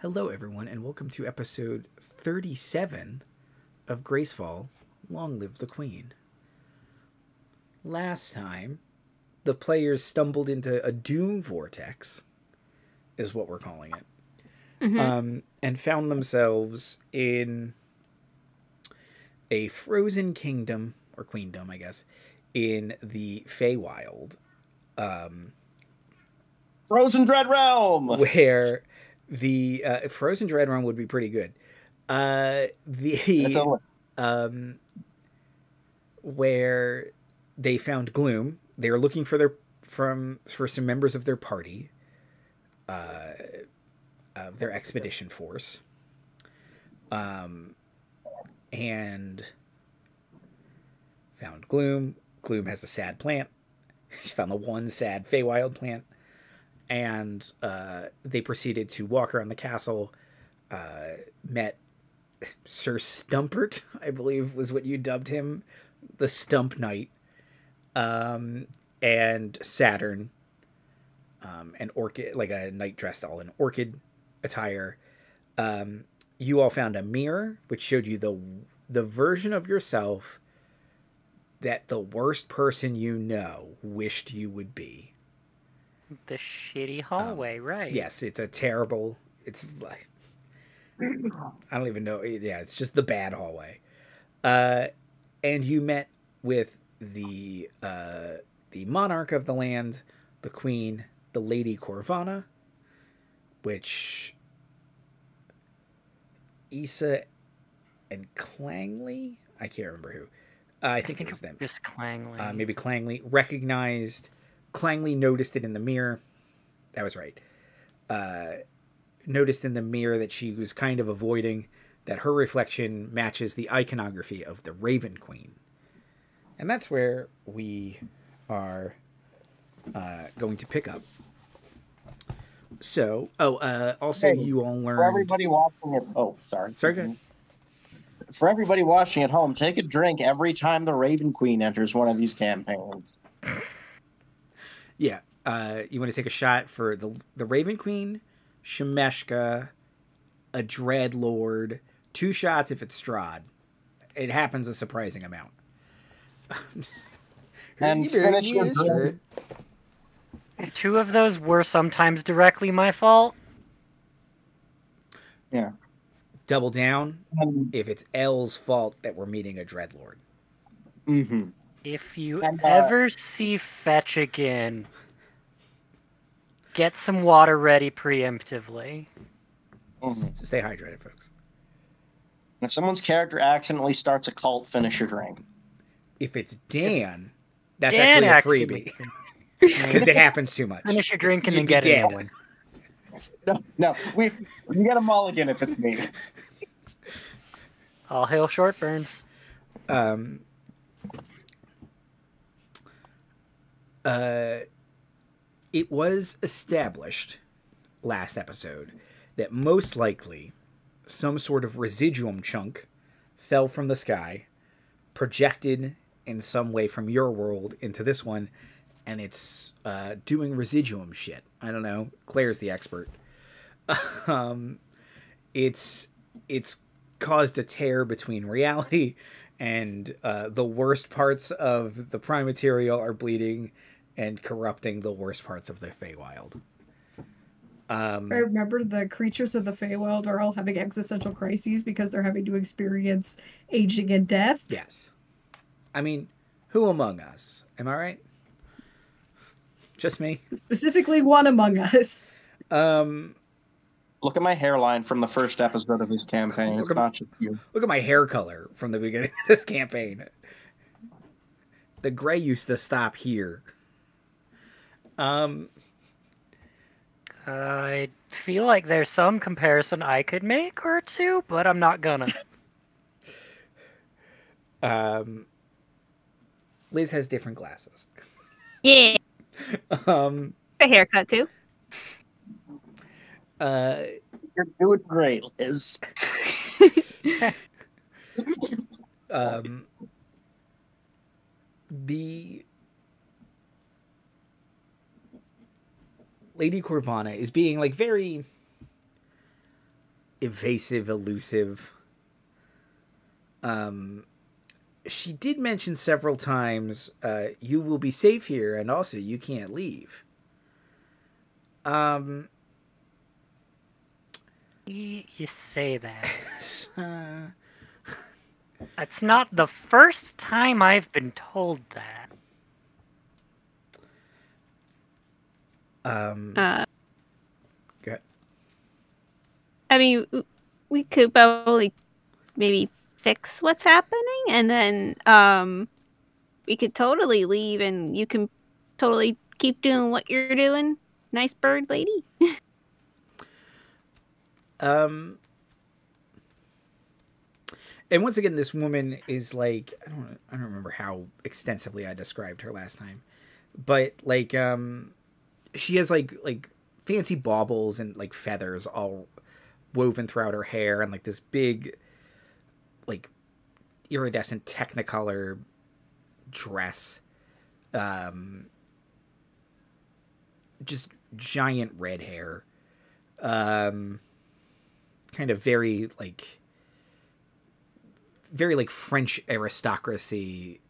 Hello, everyone, and welcome to episode 37 of Gracefall, Long Live the Queen. Last time, the players stumbled into a doom vortex, is what we're calling it, and found themselves in a frozen kingdom, or queendom, I guess, in the Feywild. Frozen Dread Realm! Where the Frozen Dread Realm would be pretty good. Where they found Gloom. They were looking for some members of their party, of their expedition force, and found Gloom. Gloom has a sad plant. He found the one sad Feywild plant. And they proceeded to walk around the castle, met Sir Stumpert, I believe was what you dubbed him, the Stump Knight, and Saturn, an orchid, like a knight dressed all in orchid attire. You all found a mirror, which showed you the version of yourself that the worst person you know wished you would be. The shitty hallway, right? Yes, it's a terrible... It's like... I don't even know. Yeah, it's just the bad hallway. And you met with the monarch of the land, the queen, the Lady Corvana, which... Issa and Clangley? I can't remember who. I think it was them. Just Clangley. Maybe Clangley recognized... Clangley noticed it in the mirror. That was right. Noticed in the mirror that she was kind of avoiding, that her reflection matches the iconography of the Raven Queen. And that's where we are going to pick up. So, also hey, you all learned... For everybody watching it... Oh, sorry. Sorry, go ahead. For everybody watching at home, take a drink every time the Raven Queen enters one of these campaigns. Yeah, you want to take a shot for the Raven Queen, Shemeshka, a Dreadlord, 2 shots if it's Strahd. It happens a surprising amount. And finish your drink. 2 of those were sometimes directly my fault. Yeah. Double down if it's L's fault that we're meeting a Dreadlord. Mm-hmm. If you ever see Fetch again, get some water ready preemptively. Mm-hmm. So stay hydrated, folks. If someone's character accidentally starts a cult, finish your drink. If it's Dan, that's Dan actually a freebie. Because it happens too much. Finish your drink and then get another one. No, you get a mulligan if it's me. All hail short burns. It was established last episode that most likely some sort of residuum chunk fell from the sky, projected in some way from your world into this one, and it's doing residuum shit. I don't know. Claire's the expert. It's caused a tear between reality and the worst parts of the prime material are bleeding and corrupting the worst parts of the Feywild. I remember the creatures of the Feywild are all having existential crises because they're having to experience aging and death. Yes. I mean, who among us? Am I right? Just me? Specifically one among us. Look at my hairline from the first episode of this campaign. It's not just you. Look at my hair color from the beginning of this campaign. The gray used to stop here. I feel like there's some comparison I could make or two, but I'm not gonna. Liz has different glasses. Yeah. A haircut too. You're doing great, Liz. The Lady Corvana is being like very evasive, elusive. She did mention several times, you will be safe here, and also you can't leave. You say that. That's not the first time I've been told that. Go ahead. I mean, we could probably maybe fix what's happening, and then we could totally leave, and you can totally keep doing what you're doing. Nice bird lady. And once again, this woman is like, I don't remember how extensively I described her last time, but like, she has like fancy baubles and like feathers all woven throughout her hair, and like this big, like, iridescent Technicolor dress, just giant red hair, kind of very like French aristocracy,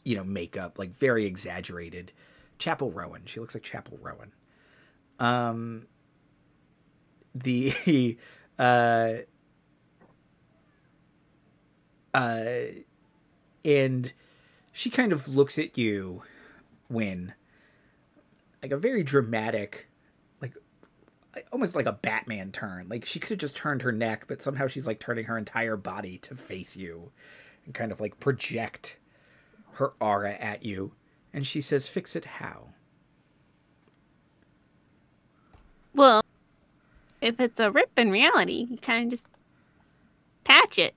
you know, makeup, like very exaggerated. Chapel Rowan. She looks like Chapel Rowan. And she kind of looks at you, Wynne, like a very dramatic, like almost like a Batman turn. Like she could have just turned her neck, but somehow she's like turning her entire body to face you and kind of like project her aura at you. And she says, fix it how? Well, if it's a rip in reality, you kind of just patch it.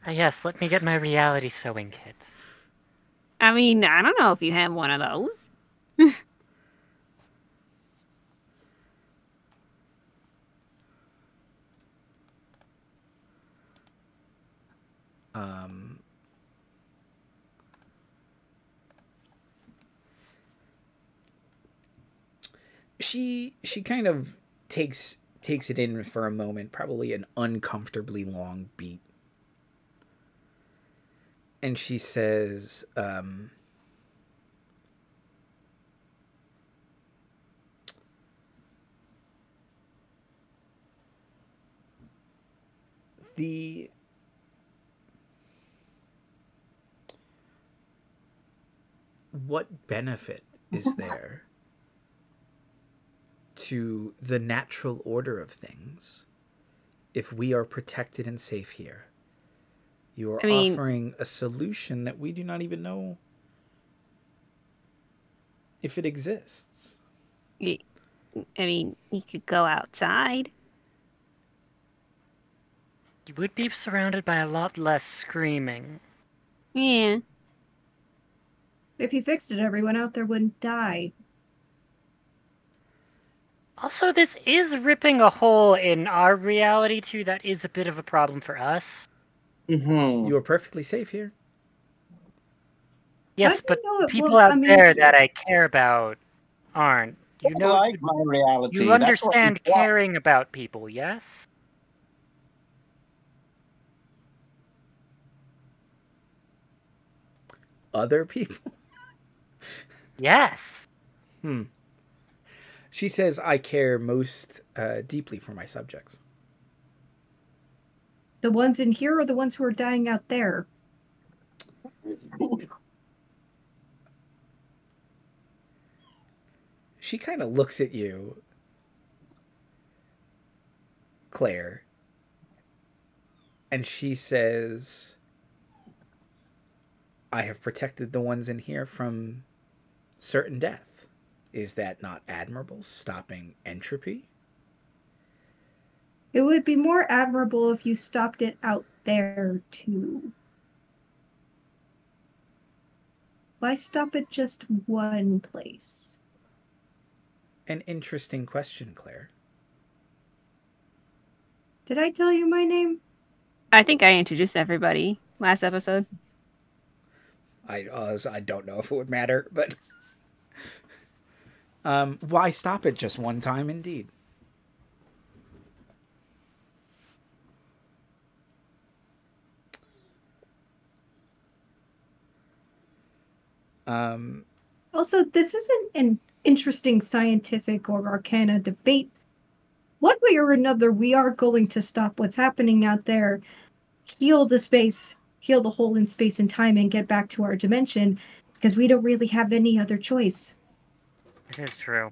Yes, let me get my reality sewing kit. I mean, I don't know if you have one of those. She kind of takes it in for a moment, probably an uncomfortably long beat. And she says, what benefit is there to the natural order of things if we are protected and safe here? You are offering a solution that we do not even know if it exists. I mean, you could go outside. You would be surrounded by a lot less screaming. Yeah. If you fixed it, everyone out there wouldn't die. Also, this is ripping a hole in our reality, too. That is a bit of a problem for us. Mm-hmm. You are perfectly safe here. Yes, but people out there that I care about aren't. You know, like my reality. You understand caring about people, yes? Other people? Yes. She says, I care most deeply for my subjects. The ones in here or the ones who are dying out there? She kind of looks at you, Claire, and she says, I have protected the ones in here from certain death. Is that not admirable? Stopping entropy? It would be more admirable if you stopped it out there, too. Why stop at just one place? An interesting question, Claire. Did I tell you my name? I think I introduced everybody last episode. I don't know if it would matter, but why stop it just one time, indeed? Also, this isn't an interesting scientific or arcana debate. One way or another, we are going to stop what's happening out there, heal the hole in space and time, and get back to our dimension, because we don't really have any other choice. It is true.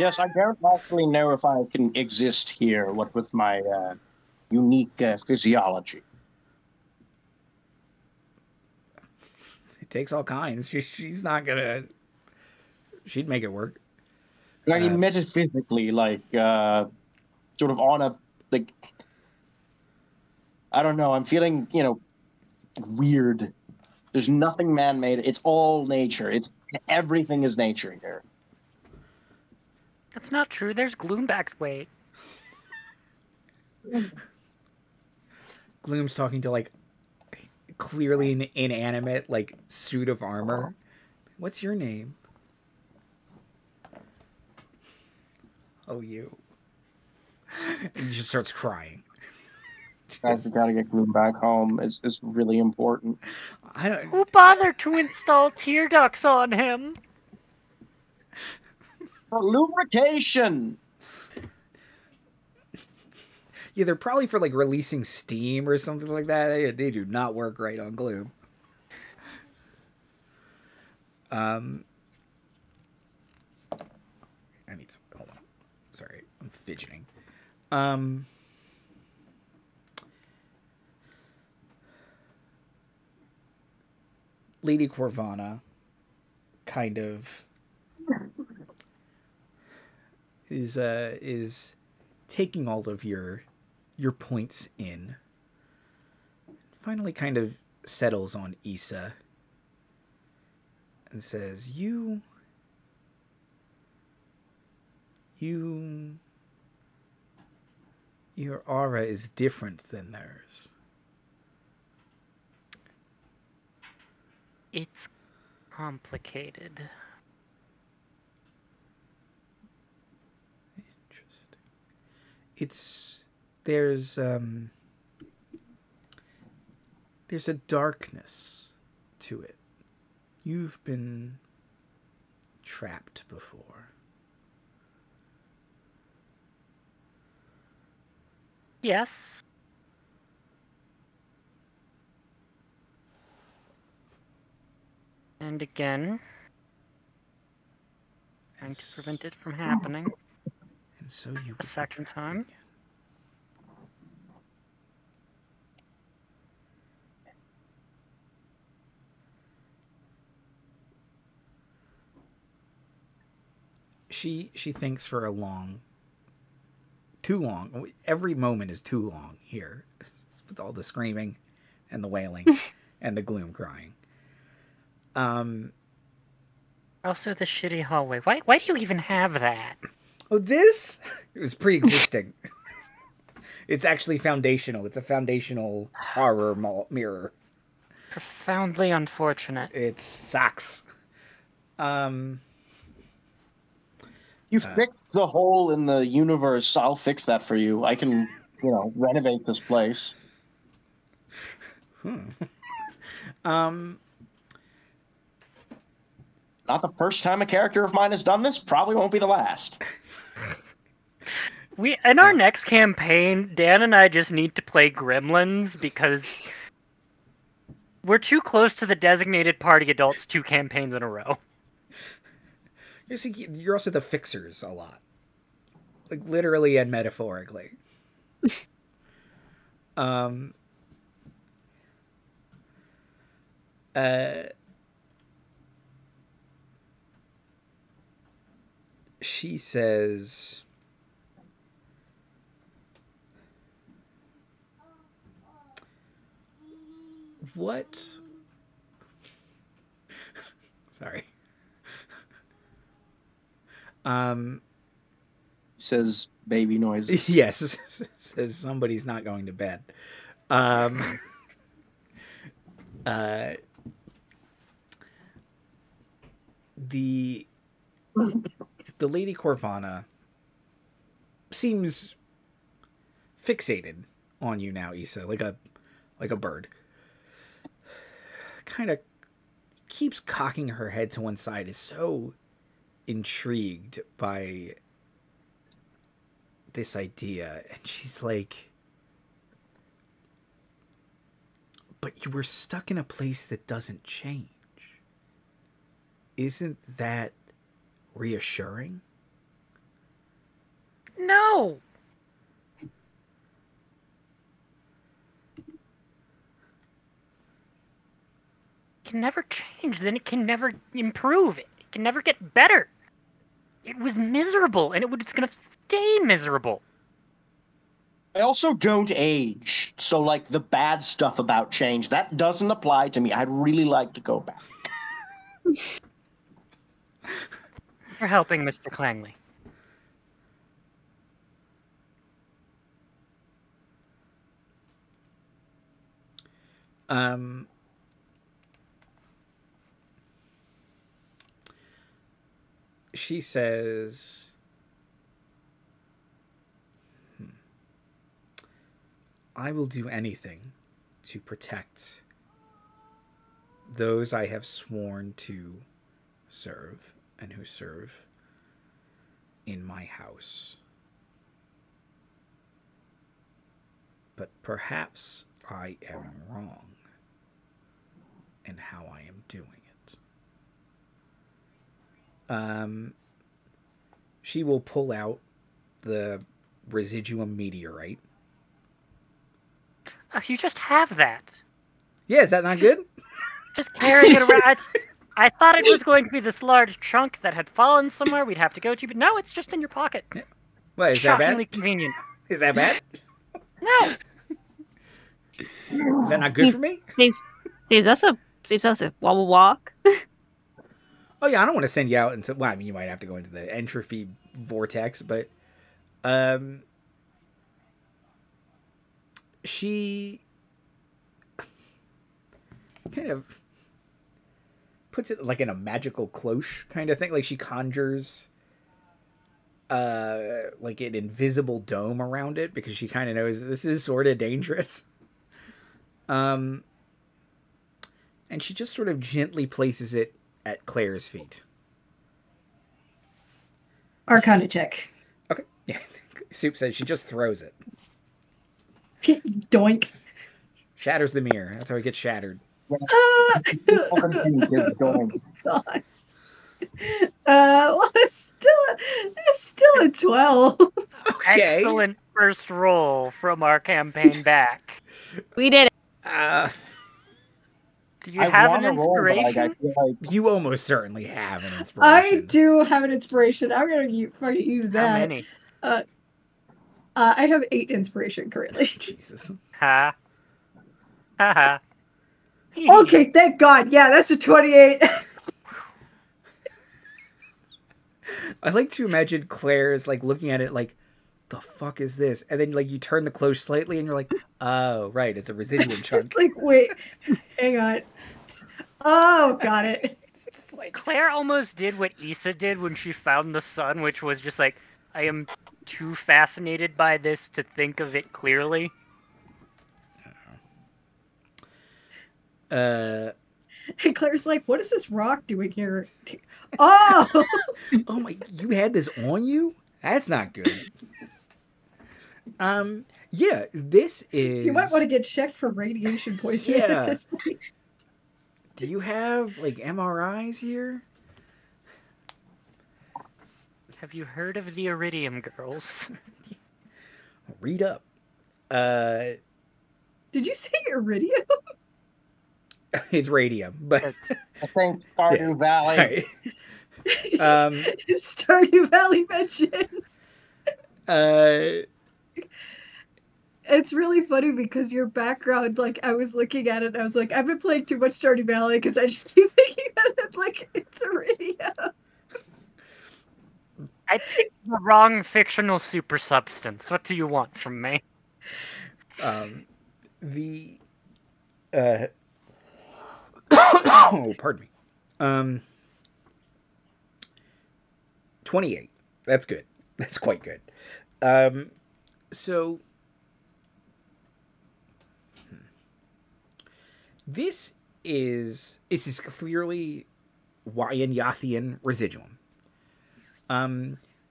Yes, I don't actually know if I can exist here, what with my unique physiology. It takes all kinds. She's not gonna. She'd make it work. I mean, metaphysically, like, sort of on a, like, I don't know, I'm feeling, weird. There's nothing man-made. It's all nature. Everything is nature here. That's not true. There's gloom back. Wait. Gloom's talking to, like, clearly an inanimate, like, suit of armor. What's your name? Oh, you. And he just starts crying. Guys, we gotta get Gloom back home. It's really important. Who bothered to install tear ducts on him? For lubrication! Yeah, they're probably for, like, releasing steam or something like that. They do not work right on Gloom. I need to... Hold on. Sorry, I'm fidgeting. Lady Corvana kind of is taking all of your points in. Finally kind of settles on Issa and says, your aura is different than theirs. It's complicated. Interesting. There's a darkness to it. You've been trapped before. Yes. And again, trying to prevent it from happening. And so you a second time. She thinks for too long. Every moment is too long here, with all the screaming and the wailing and the gloom crying. Also the shitty hallway. Why do you even have that? Oh, this? It was pre-existing. It's actually foundational. It's a foundational horror mirror. Profoundly unfortunate. It sucks. You fixed the hole in the universe. I'll fix that for you. I can, renovate this place. Not the first time a character of mine has done this. Probably won't be the last. In our next campaign, Dan and I just need to play Gremlins because we're too close to the designated party adults 2 campaigns in a row. You're also the fixers a lot. Like, literally and metaphorically. She says, what? Sorry. Says baby noises. Yes, says somebody's not going to bed. The Lady Corvana seems fixated on you now, Issa, like a bird. Kind of keeps cocking her head to one side, is so intrigued by this idea. And she's like, but you were stuck in a place that doesn't change. Isn't that reassuring? No. It can never change, then it can never improve. It can never get better. It was miserable, and it's gonna stay miserable. I also don't age, so like the bad stuff about change, that doesn't apply to me. I'd really like to go back. For helping, Mr. Clangley. She says, I will do anything to protect those I have sworn to serve and who serve in my house. But perhaps I am wrong in how I am doing it. She will pull out the residuum meteorite. Oh, you just have that. Yeah, is that not good? Just carrying it around. I thought it was going to be this large chunk that had fallen somewhere we'd have to go to, but no, it's just in your pocket. What, is that Shockingly bad? convenient. Is that bad? No. Is that not good for me? Saves us a walk. Oh yeah, I don't want to send you out into. Well, I mean, you might have to go into the entropy vortex, but she kind of puts it like in a magical cloche kind of thing. Like she conjures like an invisible dome around it because she kind of knows this is sort of dangerous. And she just sort of gently places it at Claire's feet. Arcana check. Okay. Yeah. Soup says she just throws it. Doink. Shatters the mirror. That's how it gets shattered. God. Well, it's still a 12. Okay. Excellent first roll from our campaign back. We did it. Do you have an roll, but inspiration? I feel like You almost certainly have an I inspiration. do have an inspiration. I'm gonna fucking use that. How many? I have 8 inspiration currently. Jesus. Ha. Ha ha. Okay, thank God. Yeah, that's a 28. I like to imagine Claire's like looking at it like, the fuck is this? And then like you turn the cloche slightly and you're like, oh, right, it's a residuum chunk. Just like, wait, hang on. Oh, got it. It's like, Claire almost did what Issa did when she found the sun, which was just like, I am too fascinated by this to think of it clearly. And Claire's like, what is this rock doing here? Oh! oh my, you had this on you? That's not good. Yeah, this is... You might want to get checked for radiation poisoning Yeah. at this point. Do you have, like, MRIs here? Have you heard of the Iridium Girls? Read up. Did you say iridium? It's radium, but... I think Stardew Valley. Sorry. Stardew Valley mention. It's really funny because your background, like, I was looking at it and I was like, I've been playing too much Stardew Valley because I just keep thinking that it's like, it's iridium. I picked the wrong fictional super substance. What do you want from me? Oh, pardon me. 28. That's good. That's quite good. So this is clearly Wyan Yothian residuum.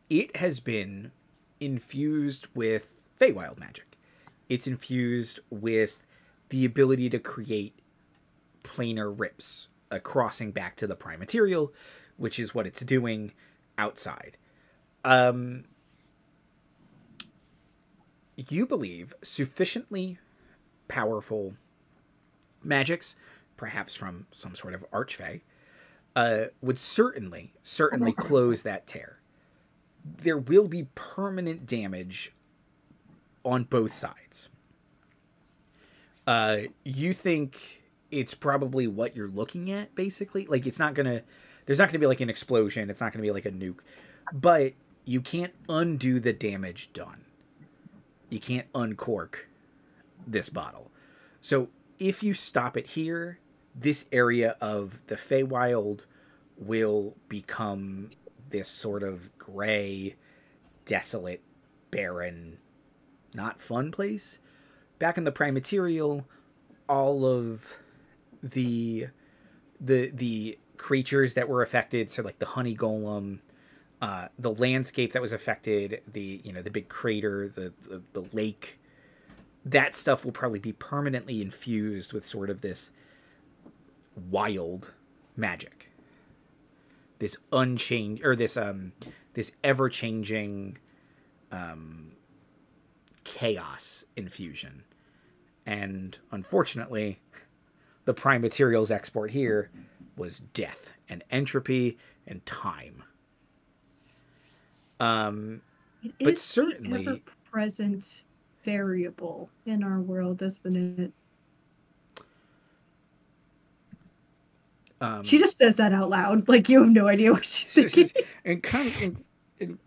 It has been infused with Feywild magic. It's infused with the ability to create planar rips, crossing back to the prime material, which is what it's doing outside. You believe sufficiently powerful magics, perhaps from some sort of archfey, would certainly close that tear. There will be permanent damage on both sides. You think it's probably what you're looking at, basically? Like, there's not gonna be like an explosion, it's not gonna be like a nuke, but you can't undo the damage done. You can't uncork this bottle. So if you stop it here, this area of the Feywild will become this sort of gray, desolate, barren, not fun place. Back in the prime material, all of the creatures that were affected, so like the honey golem, the landscape that was affected, the big crater, the lake, that stuff will probably be permanently infused with sort of this wild magic, this unchanged, or this ever-changing chaos infusion. And unfortunately, the prime materials export here was death and entropy and time. It but is certainly the ever-present variable in our world, isn't it? She just says that out loud, like you have no idea what she's thinking. And kind of in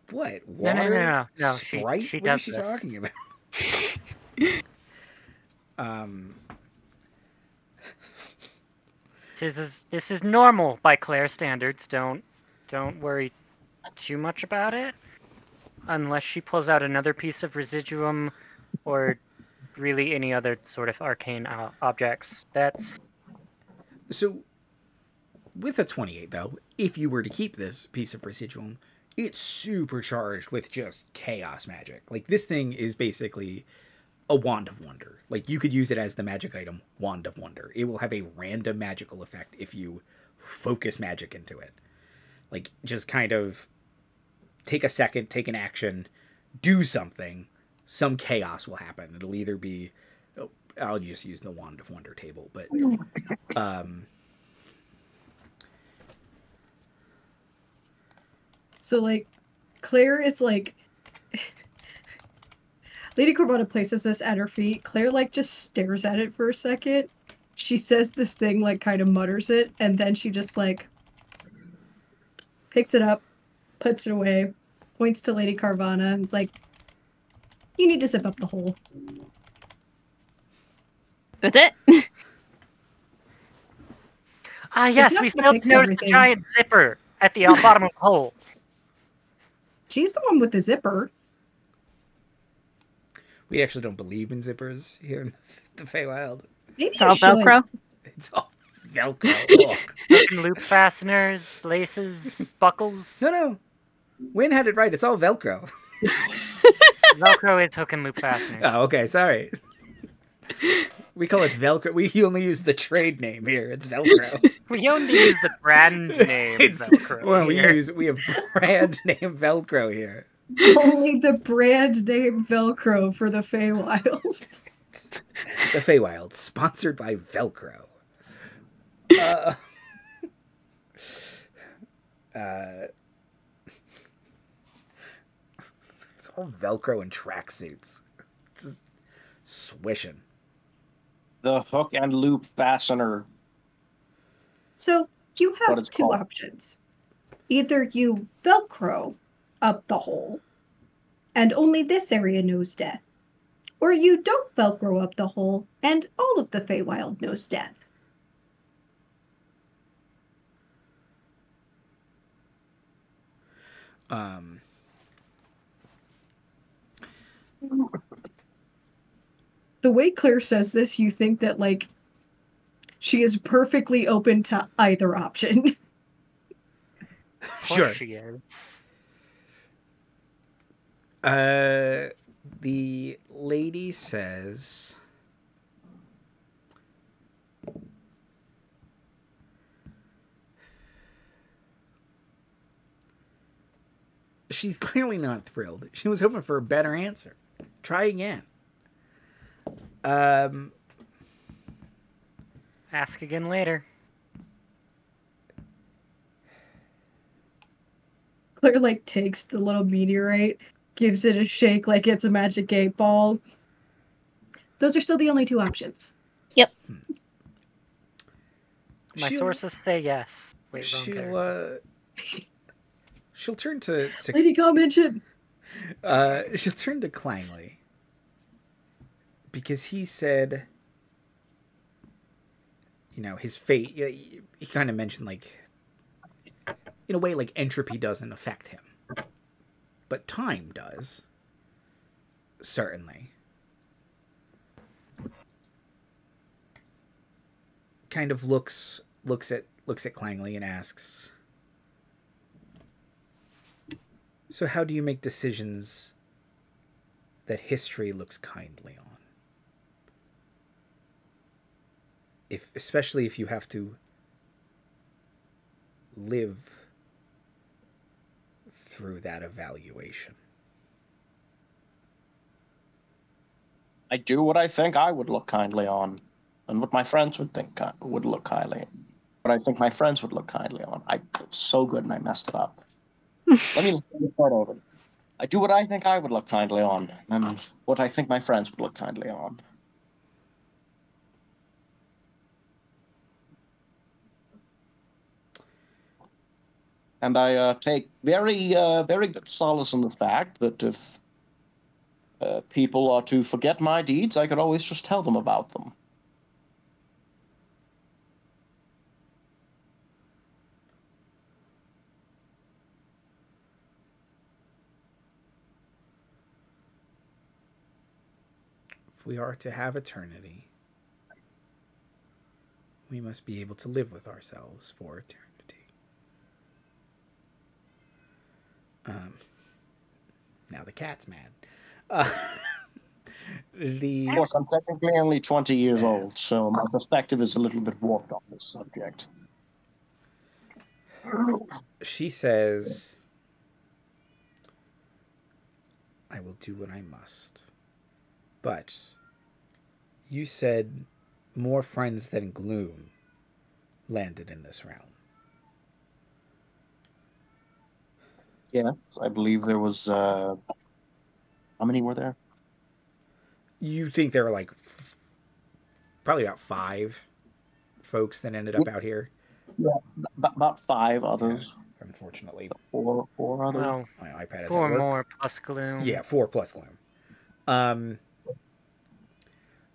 what? Water? No. Sprite? She What does is she this. talking about? This is normal by Claire standards. Don't worry too much about it, unless she pulls out another piece of residuum or really any other sort of arcane objects. That's So with a 28 though, if you were to keep this piece of residuum, it's supercharged with just chaos magic. Like, this thing is basically a Wand of Wonder. Like, you could use it as the magic item Wand of Wonder. It will have a random magical effect if you focus magic into it. Like, just kind of take a second, take an action, do something, some chaos will happen. It'll either be, I'll just use the Wand of Wonder table, but So, like, Claire is like... Lady Corvana places this at her feet. Claire, like, just stares at it for a second. She says this thing, like, kind of mutters it, and then she just, like, picks it up, puts it away, points to Lady Carvana, and is like, you need to zip up the hole. That's it? yes, not we gonna failed fix to notice the everything. giant zipper at the bottom of the hole. She's the one with the zipper. we actually don't believe in zippers here in the Feywild. Maybe It's all you should. Velcro. It's all Velcro. Ugh. Fucking loop fasteners, laces, buckles. No. Wynne had it right. It's all Velcro. Velcro is hook and loop fasteners. Oh, okay. Sorry. We call it Velcro. We only use the trade name here. It's Velcro. We only use the brand name Velcro. Well, here. we have brand name Velcro here. Only the brand name Velcro for the Feywild. The Feywild, sponsored by Velcro. It's all Velcro and tracksuits. Just swishing. The hook and loop fastener. So you What have it's two called. options. Either you Velcro up the hole, and only this area knows death, or you don't Velcro up the hole, and all of the Feywild knows death. The way Claire says this, you think that, like, She is perfectly open to either option. Of course Sure. she is. The lady says, she's clearly not thrilled. She was hoping for a better answer. Try again. Ask again later. Claire like takes the little meteorite, gives it a shake like it's a magic 8-ball. Those are still the only two options. My sources say yes. Wait, wrong character. She'll turn to Lady Commention. she'll turn to Clangley, because he said, his fate. He kind of mentioned, like, in a way, like, entropy doesn't affect him, but time does. Certainly. Kind of looks at Clangley and asks, so how do you make decisions that history looks kindly on? Especially if you have to live through that evaluation. I do what I think I would look kindly on, and what my friends would think would look kindly. What I think my friends would look kindly on. I was so good and I messed it up. Let me start over. I do what I think I would look kindly on, and what I think my friends would look kindly on. And I take very good solace in the fact that if people are to forget my deeds, I could always just tell them about them. If we are to have eternity, we must be able to live with ourselves for eternity. Now the cat's mad. Of course, I'm technically only 20 years old, so my perspective is a little bit warped on this subject. She says, I will do what I must. But you said more friends than gloom landed in this realm. Yeah, I believe there was, how many were there? You think there were like probably about 5 folks that ended up out here? Yeah, about 5 others. Yeah, unfortunately. 4 others. Well, My iPad has 4 more plus gloom. Yeah, 4 plus gloom.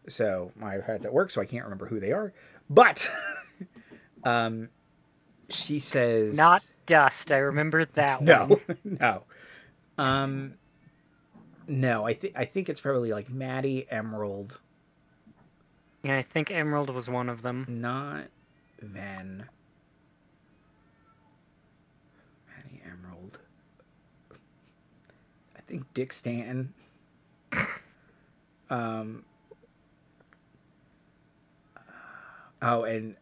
So my iPad's at work, so I can't remember who they are. But she says, Not dust. I remember that no, one. no. No, I think it's probably like Maddie, Emerald. Yeah, I think Emerald was one of them. Not Ven. Maddie, Emerald. I think Dick Stanton. Oh, and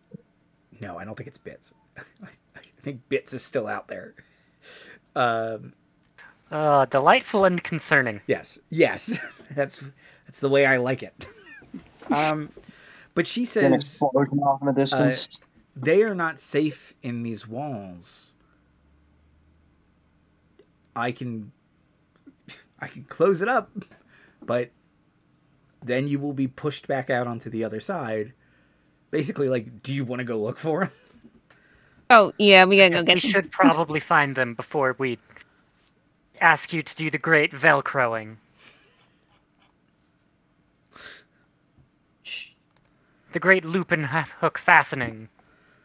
no, I don't think it's Bits. I think Bits is still out there. Delightful and concerning. Yes, that's the way I like it. But she says, An explosion off in the distance. they are not safe in these walls. I can close it up, but then you will be pushed back out onto the other side. Basically, like, do you want to go look for him? Oh, yeah, we gotta go Yes, get we them. should probably find them before we ask you to do the great Velcroing. The great loop and hook fastening.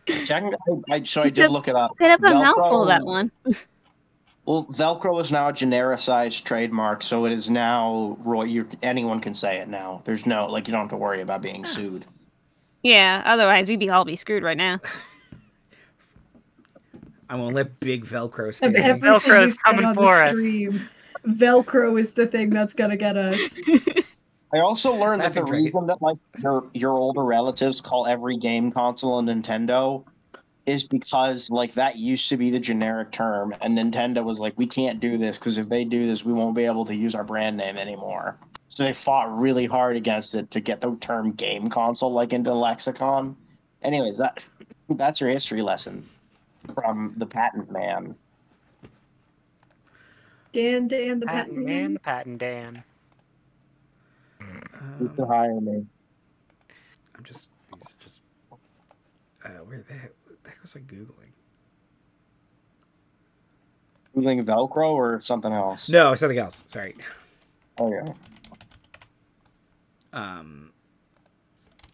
I did look it up. Bit of a Velcro- mouthful, that one. Well, Velcro is now a genericized trademark, so it is now anyone can say it now. There's no, like, you don't have to worry about being sued. Yeah, otherwise we'd all be screwed right now. I won't let Big Velcro Of scare me. everything Velcro's we've said coming on for the us. stream, Velcro is the thing that's gonna get us. I also learned that the Laughing dragon. reason that like your older relatives call every game console a Nintendo is because like that used to be the generic term, and Nintendo was like, we can't do this because if they do this, we won't be able to use our brand name anymore. So they fought really hard against it to get the term game console like into the lexicon. Anyways, that's your history lesson from the patent man. Dan, the Patent patent man, man. the patent Dan. You should hire me. I'm just where the heck was I Googling? Googling Velcro or something else? No, something else. Sorry. Oh yeah.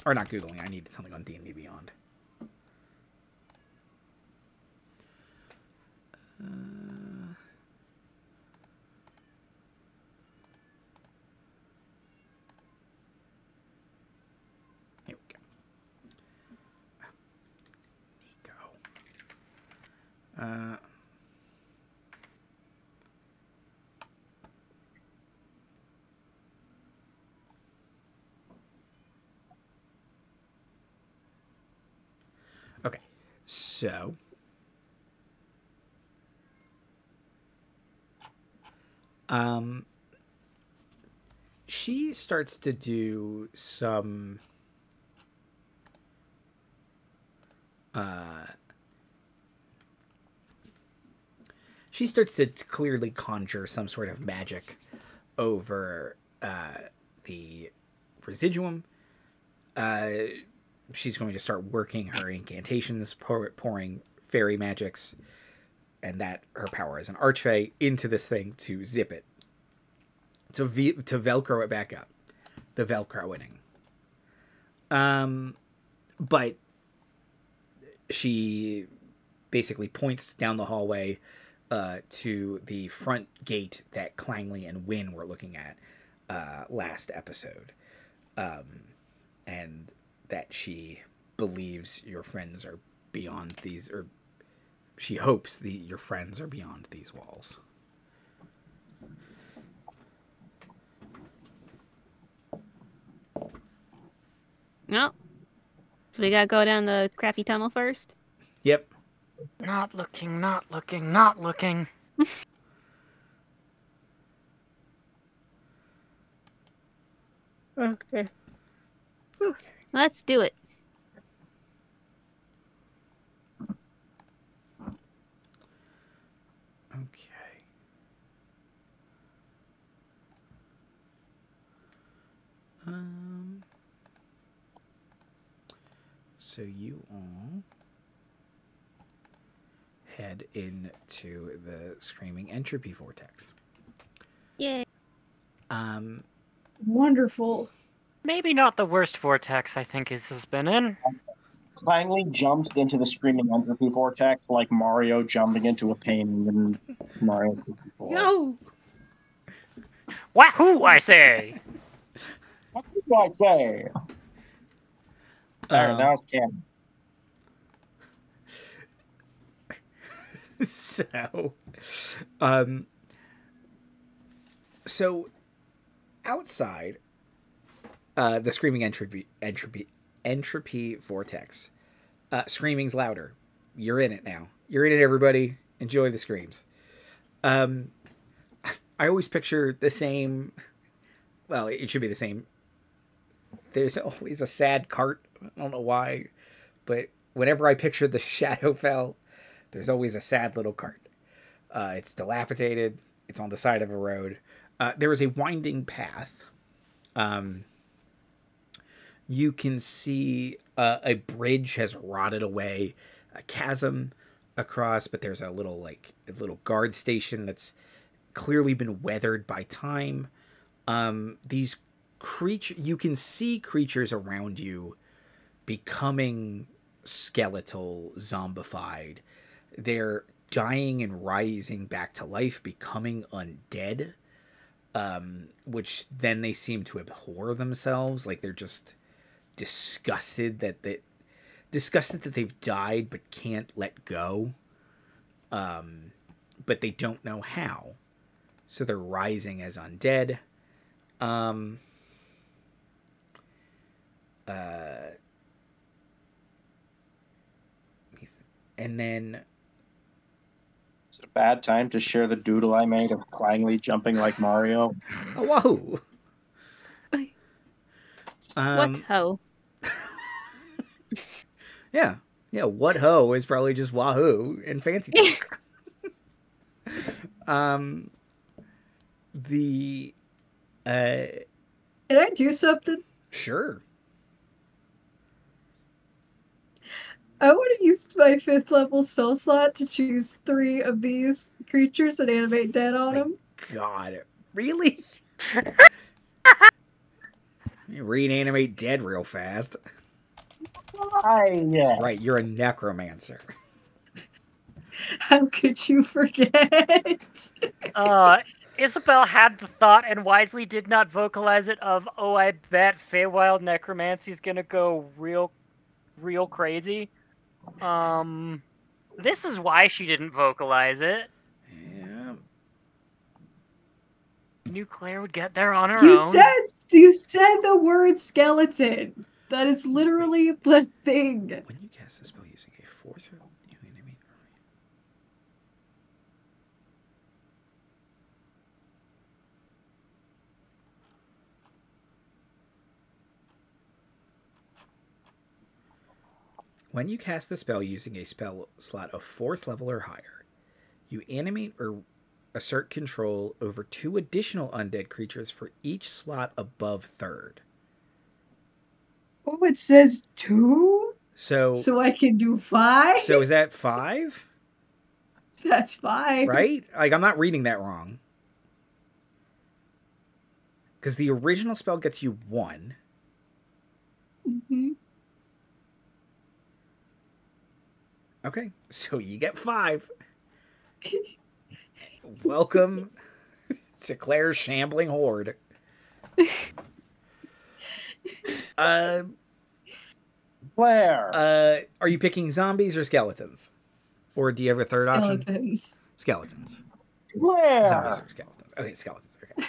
Or not Googling. I needed something on D&D Beyond. Here we go. Nico. Okay, so she starts to do some she starts to clearly conjure some sort of magic over the residuum. She's going to start working her incantations, pouring fairy magics, and that her power as an archfey into this thing to zip it, to Velcro it back up, the Velcroing. But she basically points down the hallway to the front gate that Clangley and Wynne were looking at last episode, and that she believes your friends are beyond these, or she hopes your friends are beyond these walls. No. So we gotta go down the crappy tunnel first? Yep. Not looking, not looking, not looking. Okay. Let's do it. Okay. So you all head into the Screaming Entropy Vortex. Yay. Wonderful. Maybe not the worst vortex I think has been in. Clangley jumps into the Screaming Entropy Vortex like Mario jumping into a pain in Mario 64. No! Wahoo, I say! What did I say? Alright, now it's canon. So outside the Screaming Entropy Vortex, screaming's louder. You're in it now. You're in it, everybody. Enjoy the screams. I always picture the same. Well, it should be the same. There's always a sad cart. I don't know why, but whenever I picture the Shadowfell, there's always a sad little cart. It's dilapidated. It's on the side of a road. There is a winding path. You can see a bridge has rotted away, a chasm across, but there's a little guard station that's clearly been weathered by time. You can see creatures around you becoming skeletal, zombified. They're dying and rising back to life, becoming undead, which then they seem to abhor themselves. Like they're just disgusted that they've died but can't let go. But they don't know how. So they're rising as undead. And then... Is it a bad time to share the doodle I made of Clangley jumping like Mario? Oh, wahoo! What ho? Yeah. Yeah, what ho is probably just wahoo in fancy talk. Can I do something? Sure. I want to use my 5th level spell slot to choose 3 of these creatures and animate dead on them. God, really? You reanimate dead real fast. Yeah. Right, you're a necromancer. How could you forget? Issabel had the thought and wisely did not vocalize it of, oh, I bet Feywild Necromancy's gonna go real crazy. This is why she didn't vocalize it. Yeah. Knew Claire would get there on her You own. said the word skeleton. That is literally the thing. When you cast a spell using a 4th row, you animate When you cast the spell using a spell slot of 4th level or higher, you animate or assert control over 2 additional undead creatures for each slot above 3rd. Oh, it says 2? So I can do 5? So is that 5? That's 5. Right? Like, I'm not reading that wrong. Because the original spell gets you 1. Mm-hmm. Okay, so you get 5. Welcome to Claire's shambling horde. Claire. Are you picking zombies or skeletons? Or do you have a third option? Skeletons. Claire. Zombies or skeletons. Okay, skeletons. Okay.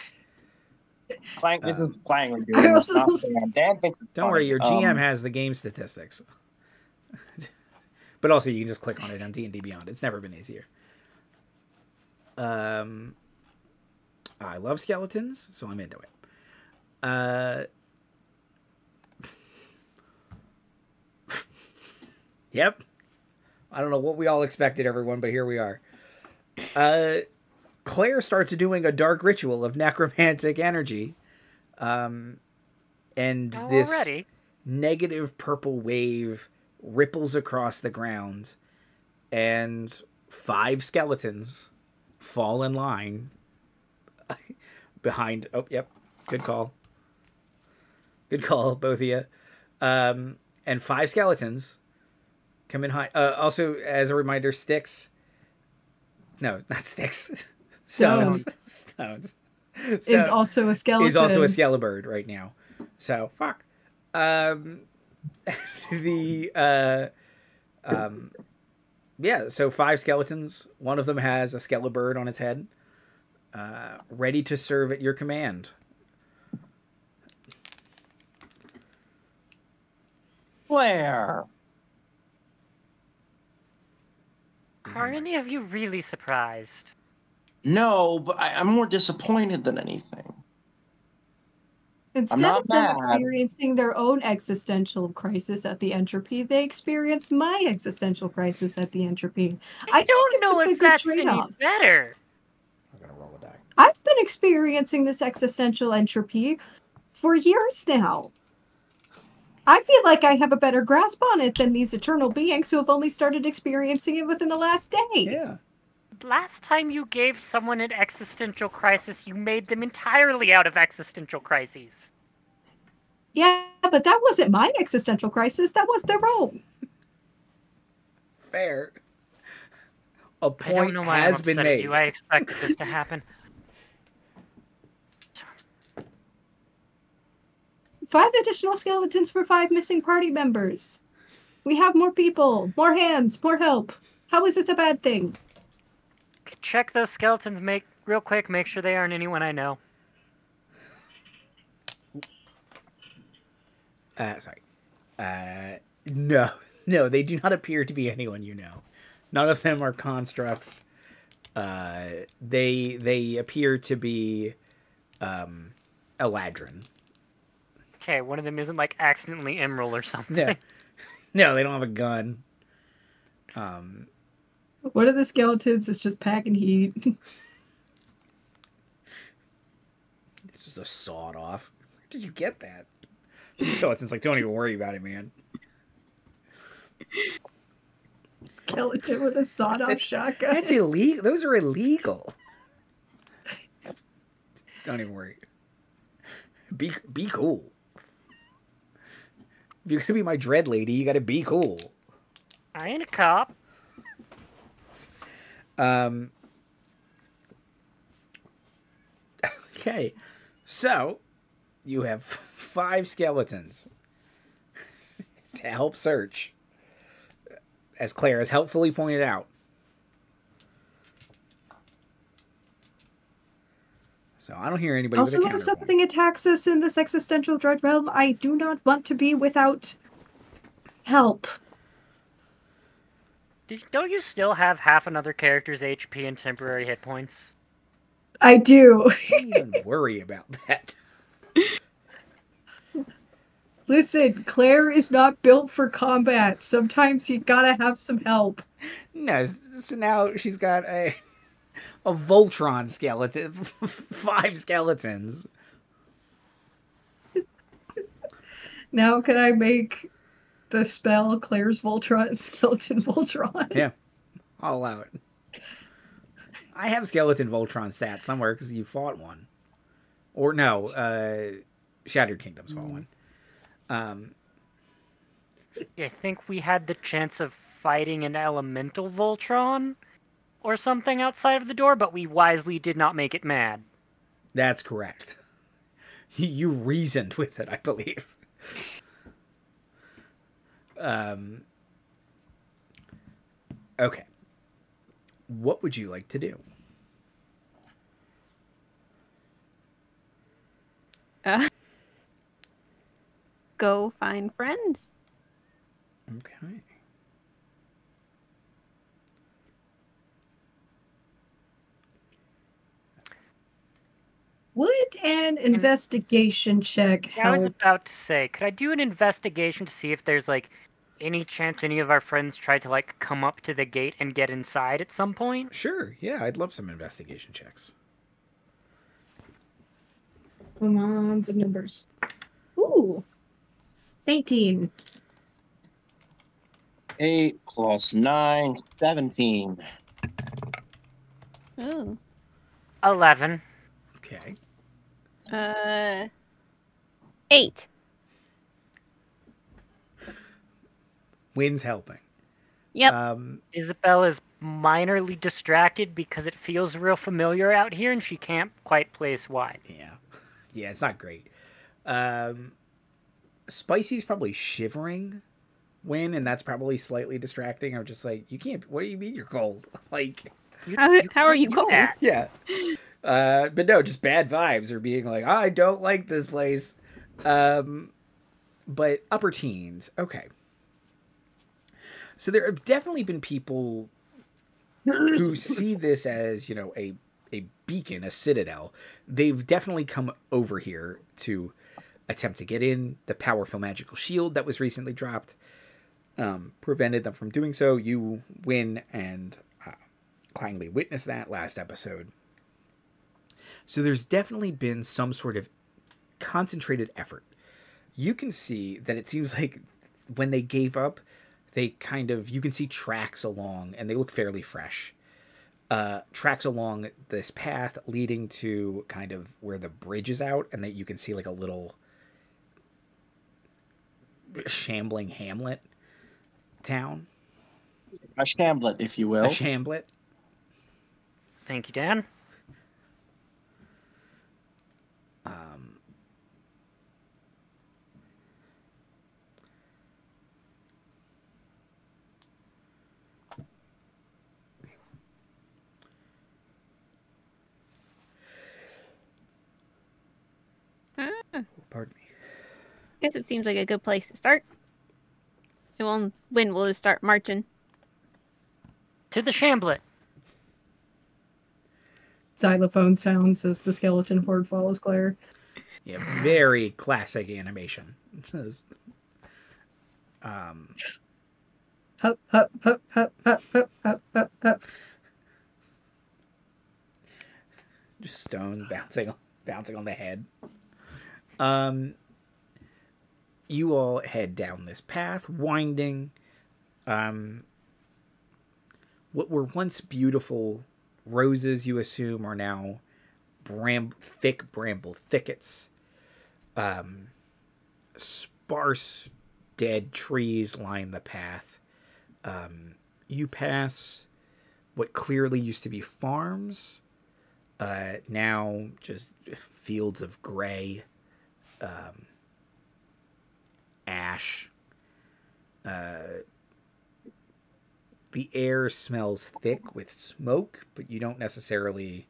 This is Clangley doing this. Not Dan. Dan thinks it's Don't funny. worry, your GM has the game statistics. But also, you can just click on it on D&D Beyond. It's never been easier. I love skeletons, so I'm into it. Yep. I don't know what we all expected, everyone, but here we are. Claire starts doing a dark ritual of necromantic energy. And this Already? negative purple wave ripples across the ground, and 5 skeletons fall in line behind. Oh, yep. Good call. Good call, both of you. And 5 skeletons come in high. Also, as a reminder, sticks. No, not sticks. Stones. Stones. Is also a skeleton. Is also a skelebird right now. So, fuck. Yeah, so 5 skeletons. One of them has a skelebird on its head. Ready to serve at your command. Claire. Are any of you really surprised? No, but I'm more disappointed than anything. Instead not of them mad. experiencing their own existential crisis at the entropy, they experience my existential crisis at the entropy. I don't think it's know a if good that's any trade-off. better. I'm going to roll a die. I've been experiencing this existential entropy for years now. I feel like I have a better grasp on it than these eternal beings who have only started experiencing it within the last day. Yeah. Last time you gave someone an existential crisis, you made them entirely out of existential crises. Yeah, but that wasn't my existential crisis. That was their own. Fair. A I don't point know why has I'm been upset at made. you. I expected this to happen. 5 additional skeletons for 5 missing party members. We have more people, more hands, more help. How is this a bad thing? Check those skeletons real quick, make sure they aren't anyone I know. Sorry. No, they do not appear to be anyone you know. None of them are constructs. They appear to be Eladrin. Okay, one of them isn't like accidentally Emerald or something. No, they don't have a gun. One of the skeletons is just packing heat. It's just a sawed off. Where did you get that? Skeleton's like, don't even worry about it, man. Skeleton with a sawed-off shotgun. That's illegal. Those are illegal. Don't even worry. Be cool. If you're gonna be my dread lady, you gotta be cool. I ain't a cop. Okay, so you have 5 skeletons to help search, as Claire has helpfully pointed out. So I don't hear anybody Also, with a if counterpoint. something attacks us in this existential dread realm, I do not want to be without help. Don't you still have half another character's HP and temporary hit points? I do. Don't even worry about that. Listen, Claire is not built for combat. Sometimes you gotta have some help. No, so now she's got a Voltron skeleton, 5 skeletons. Now can I make the spell Claire's Voltron skeleton Voltron? Yeah, I'll allow it. I have skeleton Voltron stats somewhere because you fought one. Or no, Shattered Kingdoms fought one. I think we had the chance of fighting an elemental Voltron or something outside of the door, but we wisely did not make it mad. That's correct. You reasoned with it, I believe. Okay. What would you like to do? Go find friends. Okay. Would an investigation check help? I was about to say, could I do an investigation to see if there's like any chance any of our friends tried to like come up to the gate and get inside at some point? Sure. Yeah, I'd love some investigation checks. Come on, the numbers. Ooh. 18. 8 plus 9, 17. Ooh. 11. Okay. 8. Wynne's helping. Yep. Issabel is minorly distracted because it feels real familiar out here and she can't quite place why. Yeah. Yeah, it's not great. Spicy's probably shivering, Wynne, and that's probably slightly distracting. I'm just like, you can't. What do you mean you're cold? Like, How are you cold? yeah. But no, just bad vibes or being like, I don't like this place. But upper teens, okay. So there have definitely been people who see this as, you know, a beacon, a citadel. They've definitely come over here to attempt to get in. The powerful magical shield that was recently dropped prevented them from doing so. You, Wynne, and Clangley witnessed that last episode. So there's definitely been some sort of concentrated effort. You can see that it seems like when they gave up, they kind of, you can see tracks along, and they look fairly fresh. Tracks along this path leading to kind of where the bridge is out, and that you can see like a little shambling hamlet town. A shamblet, if you will. A shamblet. Thank you, Dan. Guess it seems like a good place to start. And Wynne will just start marching. To the Shamblet. Xylophone sounds as the skeleton horde follows Claire. Yeah, very classic animation. Hup, hup, hup, hup, hup, hup, hup, hup, hup. Just stone bouncing on the head. You all head down this path, winding. What were once beautiful roses, you assume, are now thick bramble thickets. Sparse, dead trees line the path. You pass what clearly used to be farms. Now just fields of gray, ash. The air smells thick with smoke, but you don't necessarily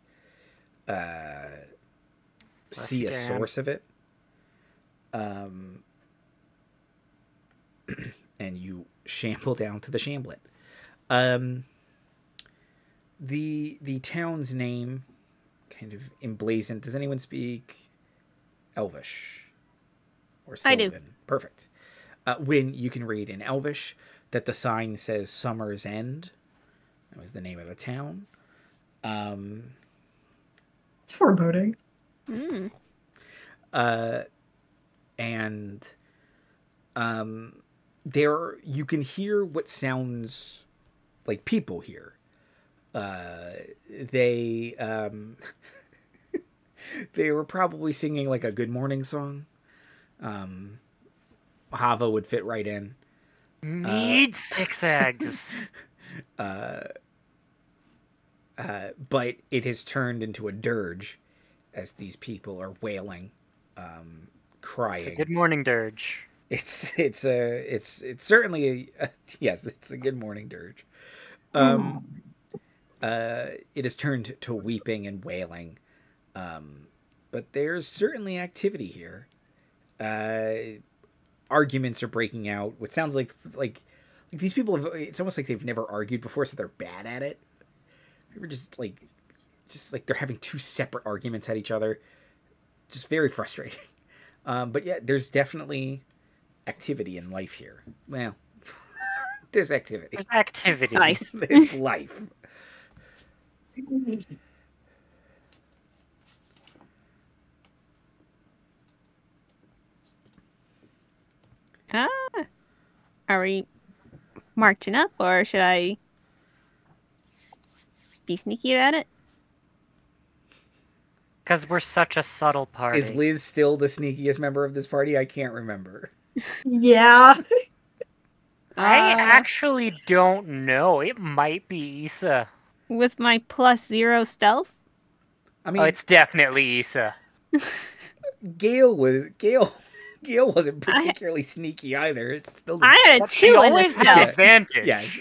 see a source of it. And you shamble down to the Shamblet. The town's name kind of emblazoned. Does anyone speak Elvish or Sylvan? I do. Perfect. Wynne, you can read in Elvish that the sign says Summer's End. That was the name of the town. It's foreboding. And there you can hear what sounds like people here. They they were probably singing like a good morning song. Hava would fit right in. Need 6 eggs. But it has turned into a dirge as these people are wailing, crying. It's a good morning dirge. It's certainly yes, it's a good morning dirge. It has turned to weeping and wailing, but there's certainly activity here. Arguments are breaking out. What sounds like these people have. It's almost like they've never argued before, so they're bad at it. They were just like they're having two separate arguments at each other. Just very frustrating. But yeah, there's definitely activity in life here. Well, there's activity. There's activity. Life. It's life. Are we marching up, or should I be sneaky about it? Because we're such a subtle party. Is Liz still the sneakiest member of this party? I can't remember. Yeah. I actually don't know. It might be Issa. With my +0 stealth? I mean, Oh, it's definitely Issa. Gale wasn't particularly sneaky either. It's still I had a But she 2 in the always had stealth. advantage. yes.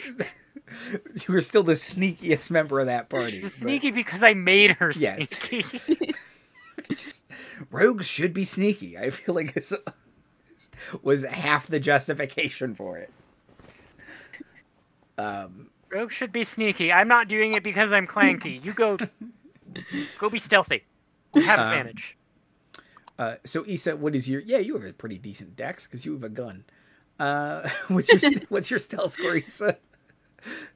You were still the sneakiest member of that party. She was but- sneaky because I made her Yes. sneaky. Rogues should be sneaky. I feel like this was half the justification for it. Rogue should be sneaky. I'm not doing it because I'm clanky. You go be stealthy. Have advantage. So Issa, what is your? Yeah, you have a pretty decent dex because you have a gun. What's your stealth score, Issa?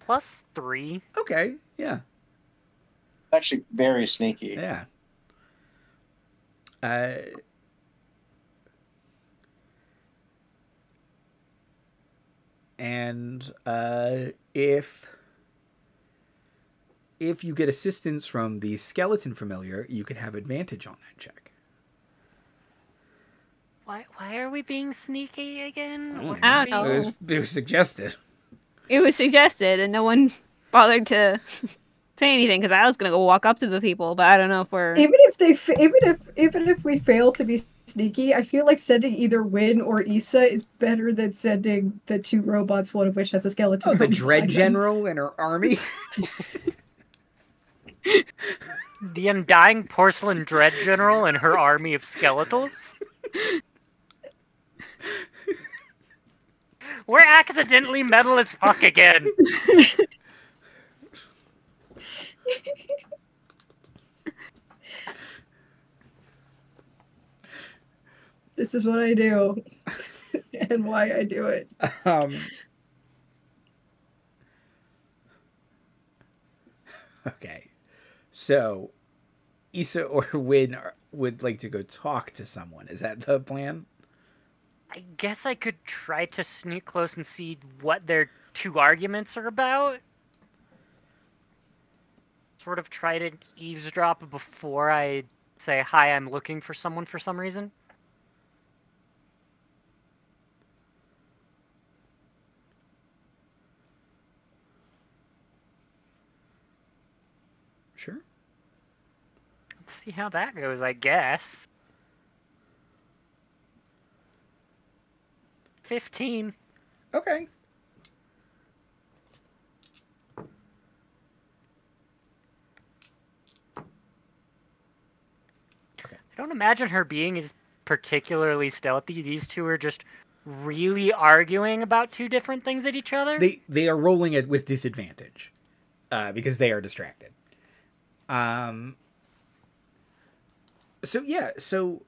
+3. Okay, yeah, Actually, very sneaky. yeah. And if you get assistance from the skeleton familiar, you can have advantage on that check. Why are we being sneaky again? What I are don't we- know. It was suggested. It was suggested, and no one bothered to say anything because I was gonna go walk up to the people, but I don't know if we're. Even if we fail to be sneaky, I feel like sending either Wynne or Issa is better than sending the 2 robots, one of which has a skeleton. Oh, the home Dread behind them. General and her army. The undying porcelain dread general and her army of skeletals? We're accidentally metal as fuck again. This is what I do. And why I do it. Okay. So, Issa or Wynne would like to go talk to someone. Is that the plan? I guess I could try to sneak close and see what their two arguments are about. Sort of try to eavesdrop before I say, hi, I'm looking for someone for some reason. Sure. Let's see how that goes, I guess. 15. Okay. I don't imagine her being as particularly stealthy. These two are just really arguing about two different things at each other. They are rolling it with disadvantage because they are distracted. So yeah, so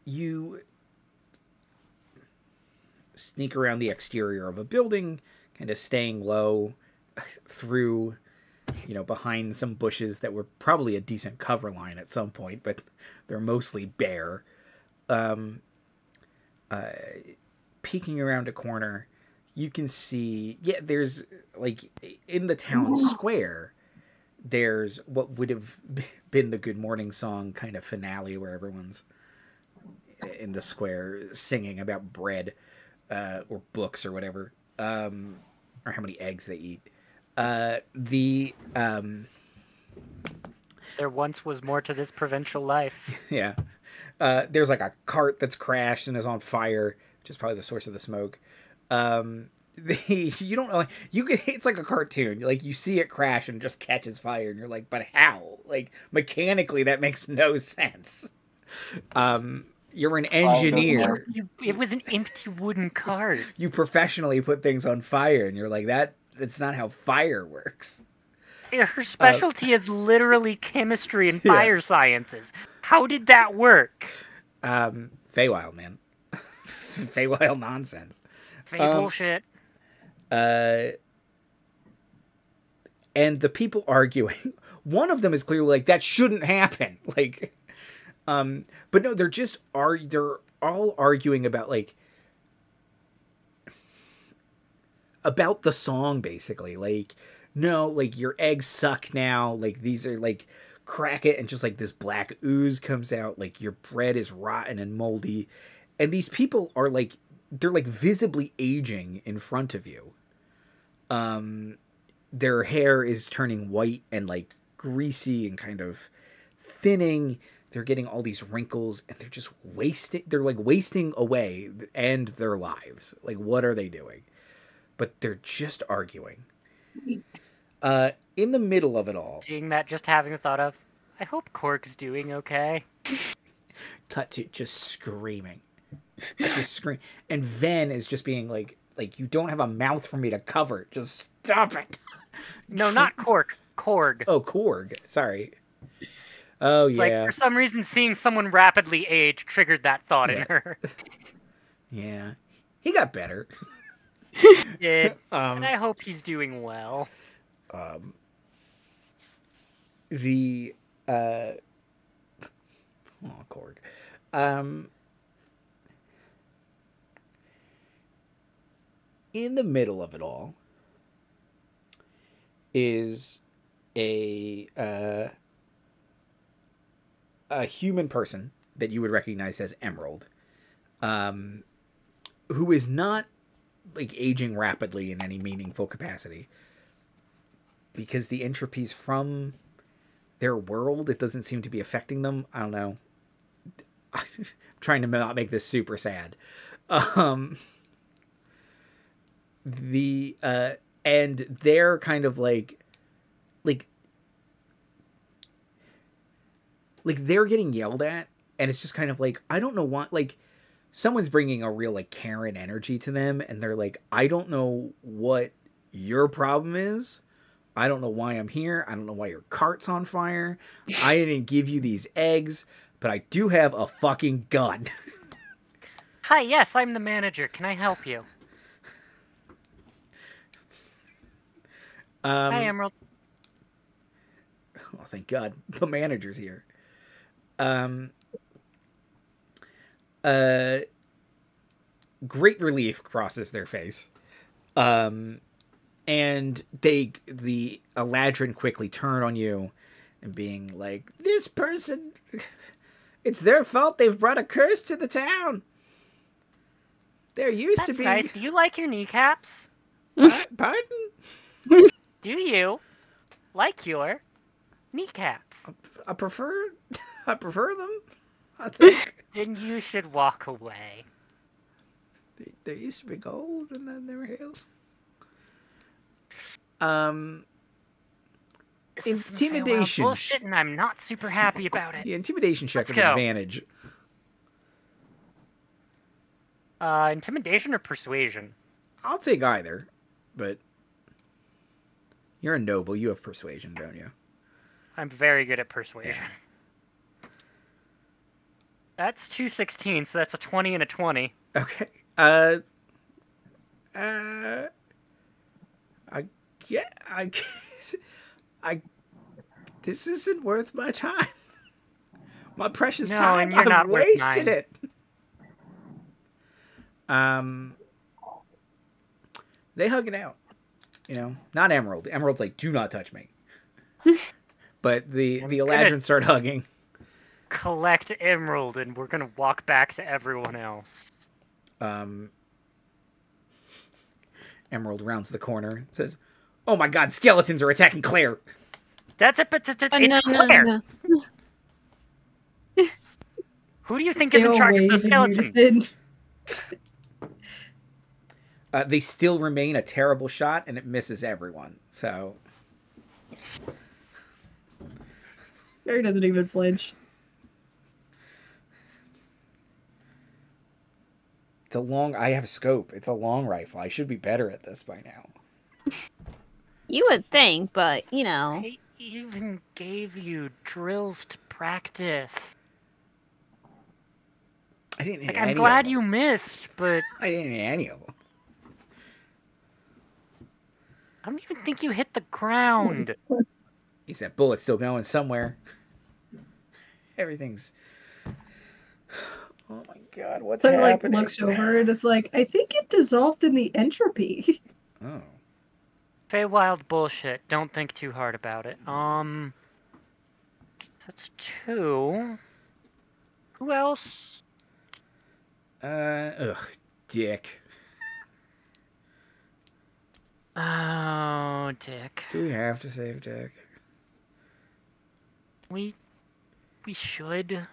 you sneak around the exterior of a building, kind of staying low through, behind some bushes that were probably a decent cover line at some point, but they're mostly bare. Peeking around a corner, you can see, there's, like, in the town square, there's what would have been the Good Morning Song kind of finale where everyone's in the square singing about bread or books or whatever, or how many eggs they eat. There once was more to this provincial life. Yeah. There's like a cart that's crashed and is on fire, which is probably the source of the smoke. You don't know, it's like a cartoon. Like, you see it crash and it just catches fire and you're like, but how? Like, mechanically that makes no sense. You're an engineer. It was an empty wooden cart. You professionally put things on fire and you're like, that's not how fire works. Her specialty is literally chemistry and fire sciences. How did that work? Feywild, man. Feywild nonsense. Fey bullshit. And the people arguing, one of them is clearly like, that shouldn't happen. Like, but no, they're all arguing about, like, about the song, basically. Like, no, like, your eggs suck now. Like, these are, like, crack it and just, like, this black ooze comes out. Like, your bread is rotten and moldy. And these people are, like, they're, like, visibly aging in front of you. Their hair is turning white and, like, greasy and kind of thinning. They're getting all these wrinkles and they're just wasting away and their lives. Like, what are they doing? But they're just arguing. In the middle of it all. Seeing that, just having a thought of, I hope Cork's doing okay. Cut to just screaming. Just scream. And Ven is just being like, you don't have a mouth for me to cover. Just stop it. No, not Cork. Korg. Oh, Korg. Sorry. Oh, it's yeah. Like, for some reason, seeing someone rapidly age triggered that thought in her. Yeah. He got better. And I hope he's doing well. Korg. In the middle of it all is a human person that you would recognize as Emerald, who is not, like, aging rapidly in any meaningful capacity because the entropies from their world, it doesn't seem to be affecting them. I don't know. I'm trying to not make this super sad. And they're kind of like they're getting yelled at, and it's just kind of like, I don't know what, like, someone's bringing a real like Karen energy to them, and they're like, I don't know what your problem is. I don't know why I'm here. I don't know why your cart's on fire. I didn't give you these eggs, but I do have a fucking gun. Hi, yes, I'm the manager. Can I help you? Hi, Emerald. Oh, thank God. The manager's here. Great relief crosses their face. And the Eladrin quickly turn on you and being like, this person, it's their fault they've brought a curse to the town. There used to be... Nice. Do you like your kneecaps? Pardon? Do you like your kneecaps? I prefer them, I think. Then you should walk away. They used to be gold and then they were heels. Intimidation. Bullshit, and I'm not super happy about it. The intimidation check Let's with go. advantage. Intimidation or persuasion? I'll take either, but you're a noble. You have persuasion, don't you? I'm very good at persuasion. Yeah. That's 2 16s, so that's a 20 and a 20. Okay. This isn't worth my time. My precious time. And you're not I've worth wasted mine. it. They hug it out. You know, not Emerald. Emerald's like, do not touch me. But the Eladrin start hugging. Collect Emerald, and we're gonna walk back to everyone else. Emerald rounds the corner and says, oh my God, skeletons are attacking Claire. That's it, but it's Claire. No. Who do you think is in charge of the skeletons? They still remain a terrible shot, and it misses everyone. So Barry doesn't even flinch. I have a scope. It's a long rifle. I should be better at this by now. You would think, but, you know. I even gave you drills to practice. I didn't hit Like, any I'm glad of them. you missed, but I didn't hit any of them. I don't even think you hit the ground. Is that bullet still going somewhere? Everything's... Oh my God, what's So happening? like looks over and it's like, I think it dissolved in the entropy. Oh. Feywild bullshit. Don't think too hard about it. That's 2. Who else? Dick. Oh, Dick. Do we have to save Dick? We should.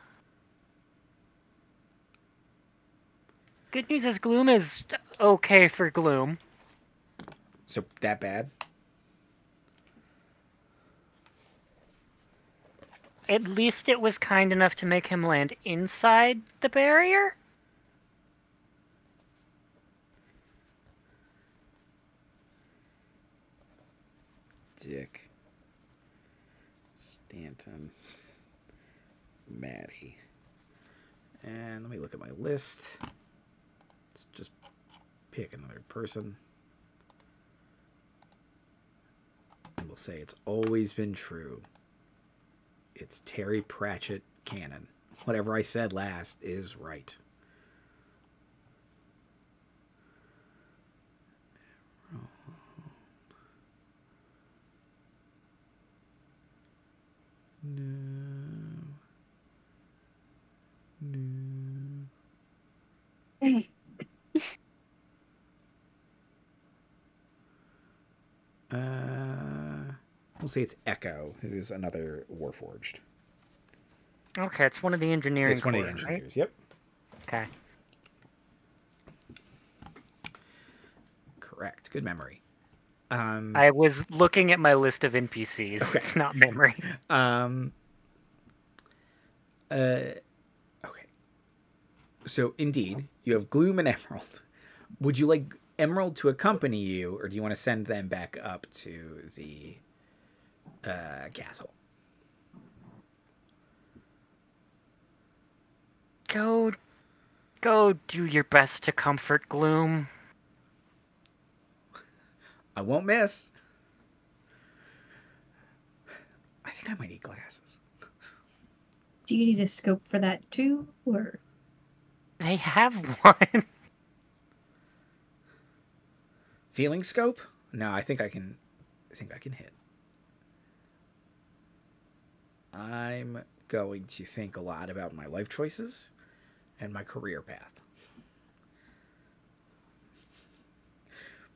Good news is Gloom is okay for Gloom. So that bad? At least it was kind enough to make him land inside the barrier. Dick. Stanton. Maddie. And let me look at my list. Let's just pick another person. And we'll say it's always been true. It's Terry Pratchett canon. Whatever I said last is right. We'll say it's Echo, who's another Warforged. Okay, it's one of the engineering. It's one of the corps, engineers, right? yep. Okay. Correct. Good memory. I was looking at my list of NPCs. Okay. It's not memory. Okay. So, indeed, you have Gloom and Emerald. Would you like Emerald to accompany you, or do you want to send them back up to the castle? Go do your best to comfort Gloom. I won't miss. I think I might need glasses. Do you need a scope for that too, or? I have one. Feeling scope? No, I think I can hit. I'm going to think a lot about my life choices and my career path.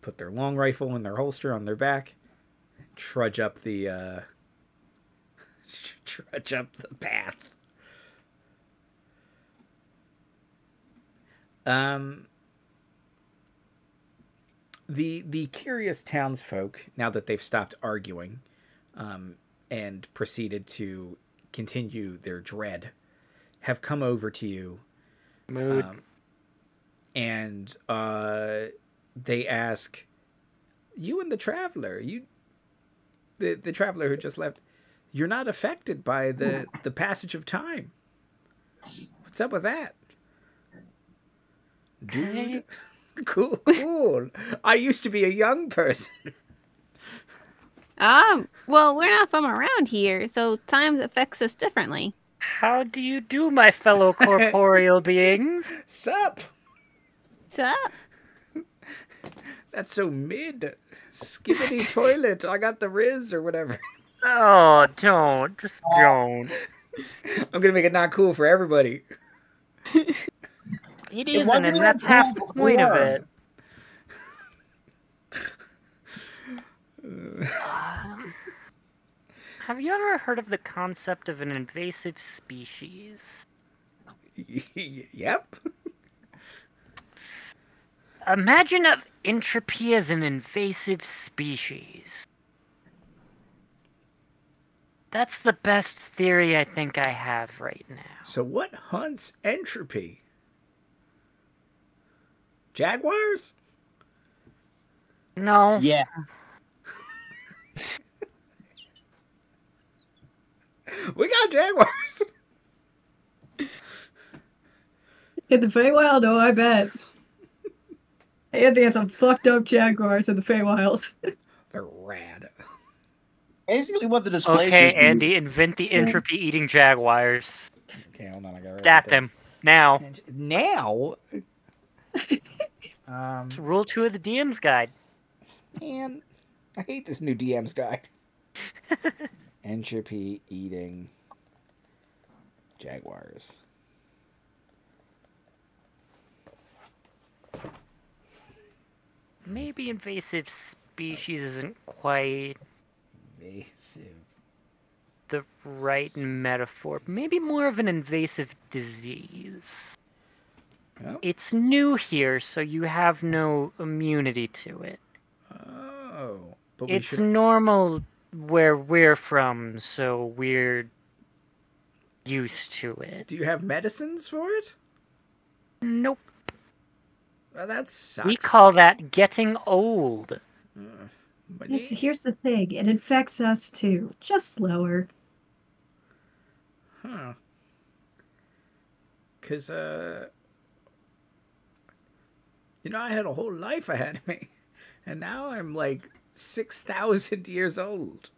Put their long rifle in their holster on their back, trudge up the path. The curious townsfolk, now that they've stopped arguing, and proceeded to continue their dread, have come over to you. Mood. And they ask, you and the traveler, the traveler who just left, you're not affected by the passage of time. What's up with that? Dude. Cool. I used to be a young person. Well, we're not from around here, so time affects us differently. How do you do, my fellow corporeal beings? Sup? Sup? That's so mid. Skibbity toilet. I got the Riz or whatever. Oh, don't. Just don't. I'm gonna make it not cool for everybody. It isn't, and that's half the point of it. Have you ever heard of the concept of an invasive species? Yep. Imagine of entropy as an invasive species. That's the best theory I think I have right now. So what hunts entropy? Jaguars? No. Yeah. We got jaguars. In the Feywild? Oh, I bet. I had to get some fucked up jaguars in the Feywild. They're rad. Basically what the displays Okay, is do- Andy, invent the entropy-eating jaguars. Okay, hold on. I got Stat them. Now. Now? It's Rule 2 of the DM's Guide. Man, I hate this new DM's guide. Entropy eating jaguars. Maybe invasive species isn't quite Invasive. the right metaphor. Maybe more of an invasive disease. Oh. It's new here, so you have no immunity to it. Oh. But It's normal where we're from, so we're used to it. Do you have medicines for it? Nope. Well, that sucks. We call that getting old. But Yes, here's the thing. It infects us too. Just slower. Huh. Because, you know, I had a whole life ahead of me. And now I'm like 6,000 years old.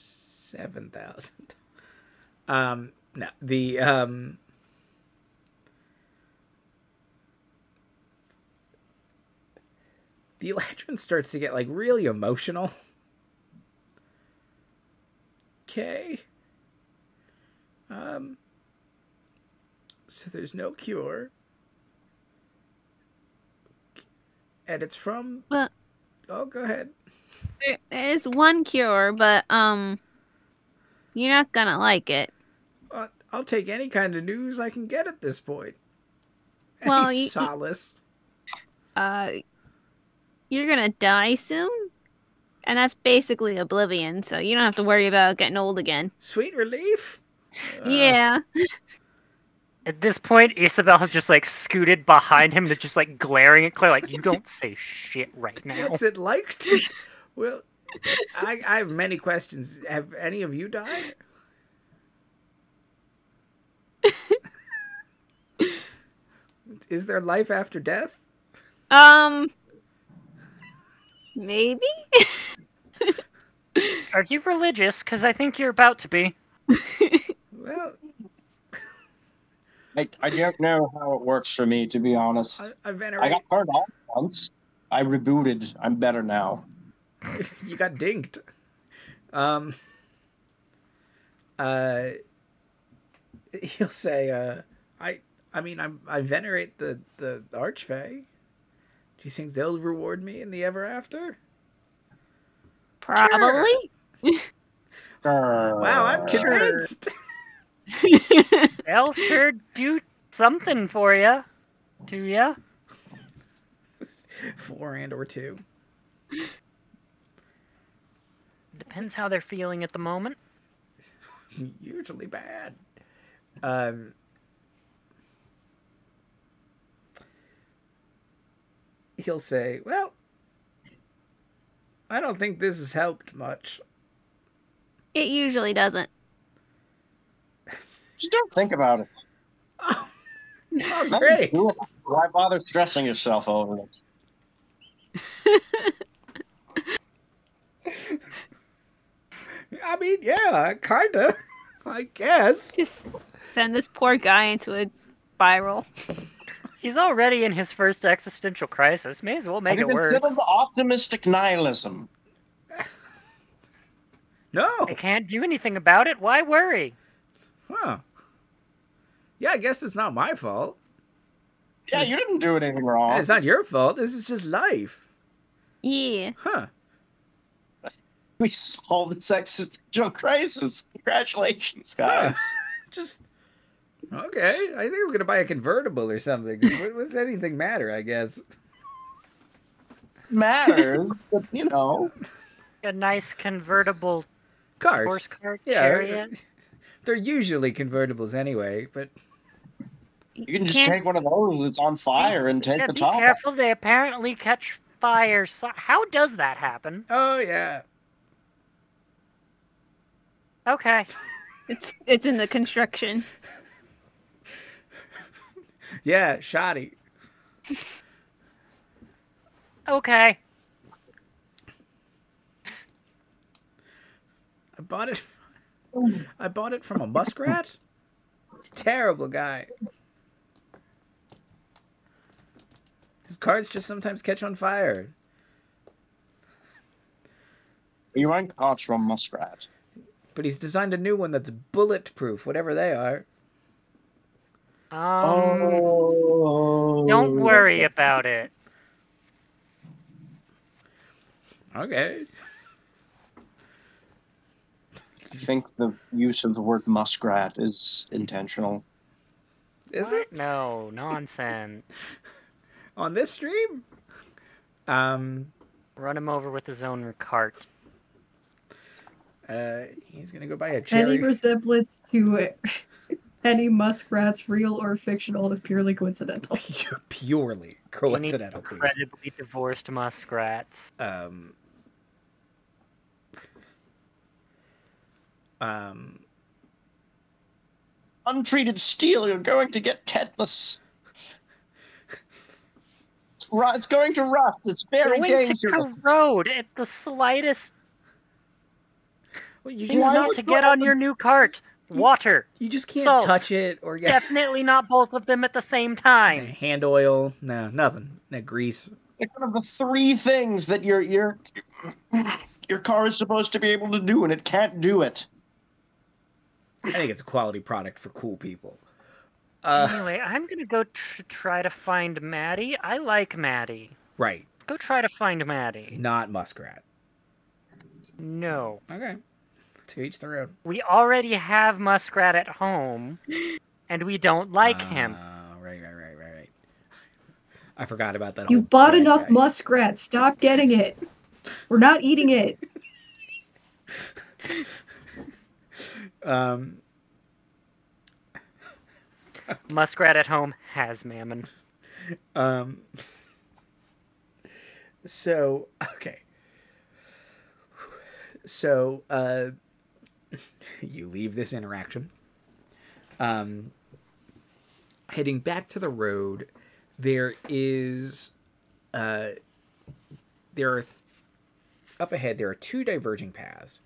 7,000. No, the Eladrin starts to get like really emotional. Okay. So there's no cure. And it's from... Well, oh, go ahead. there is one cure, but you're not gonna like it. I'll take any kind of news I can get at this point. Well, Any solace. You're gonna die soon, and that's basically oblivion, so you don't have to worry about getting old again. Sweet relief. Yeah. At this point, Issabel has just like scooted behind him and is just like glaring at Claire like, you don't say shit right now. What's it like to... Well, I have many questions. Have any of you died? Is there life after death? Maybe? Are you religious? Because I think you're about to be. Well, I don't know how it works for me, to be honest. I I venerate... got turned off once. I rebooted. I'm better now. You got dinked. He'll say, I venerate the Archfey. Do you think they'll reward me in the ever after? Probably. Wow, I'm convinced. They'll sure do something for you. Do ya? 4 and or 2. Depends how they're feeling at the moment. Usually bad. He'll say, well, I don't think this has helped much. It usually doesn't. Just don't think about it. Oh, great. Why bother stressing yourself over it? I mean, yeah, kinda. I guess. Just send this poor guy into a spiral. He's already in his first existential crisis. May as well make it worse. Instead of optimistic nihilism. No. I can't do anything about it. Why worry? Huh. Yeah, I guess it's not my fault. Yeah, you didn't do anything wrong. It's not your fault. This is just life. Yeah. Huh. We solved this existential crisis. Congratulations, guys. Just okay. I think we're gonna buy a convertible or something. What's anything matter? I guess. Matters, but you know, A nice convertible Cars. horse cart Yeah, chariot. they're usually convertibles anyway. But you can just take one of those that's on fire and take Yeah, the be top. careful. They apparently catch fire. So how does that happen? oh yeah. Okay. It's in the construction. Yeah, shoddy. Okay. I bought it from a muskrat. Terrible guy. His cards just sometimes catch on fire. You ain't caught from muskrat. But he's designed a new one that's bulletproof, whatever they are. Don't worry about it. Okay. I think the use of the word muskrat is intentional. Is it? No, nonsense. On this stream? Run him over with his own cart. He's gonna go buy a Any cherry. resemblance to any muskrats, real or fictional, is purely coincidental. Purely coincidental. please. Incredibly divorced muskrats. Untreated steel, you're going to get tetanus. It's going to rust. It's very Going dangerous. to corrode at the slightest. Well, you Things just not to get on your new cart. Water. you just can't Salt. touch it or get Definitely not both of them at the same time. hand oil. No, nothing. No grease. It's one of the 3 things that your car is supposed to be able to do, and it can't do it. I think it's a quality product for cool people. Anyway, I'm gonna go try to find Maddie. I like Maddie. Right. Let's go try to find Maddie. Not muskrat. No. Okay. To each their own. We already have Muskrat at home, and we don't like him. Right. I forgot about that. You've whole bought bad enough guy. muskrat. Stop getting it. We're not eating it. Muskrat at home has mammon. So, okay. So, you leave this interaction. Heading back to the road, there is, up ahead, there are two diverging paths.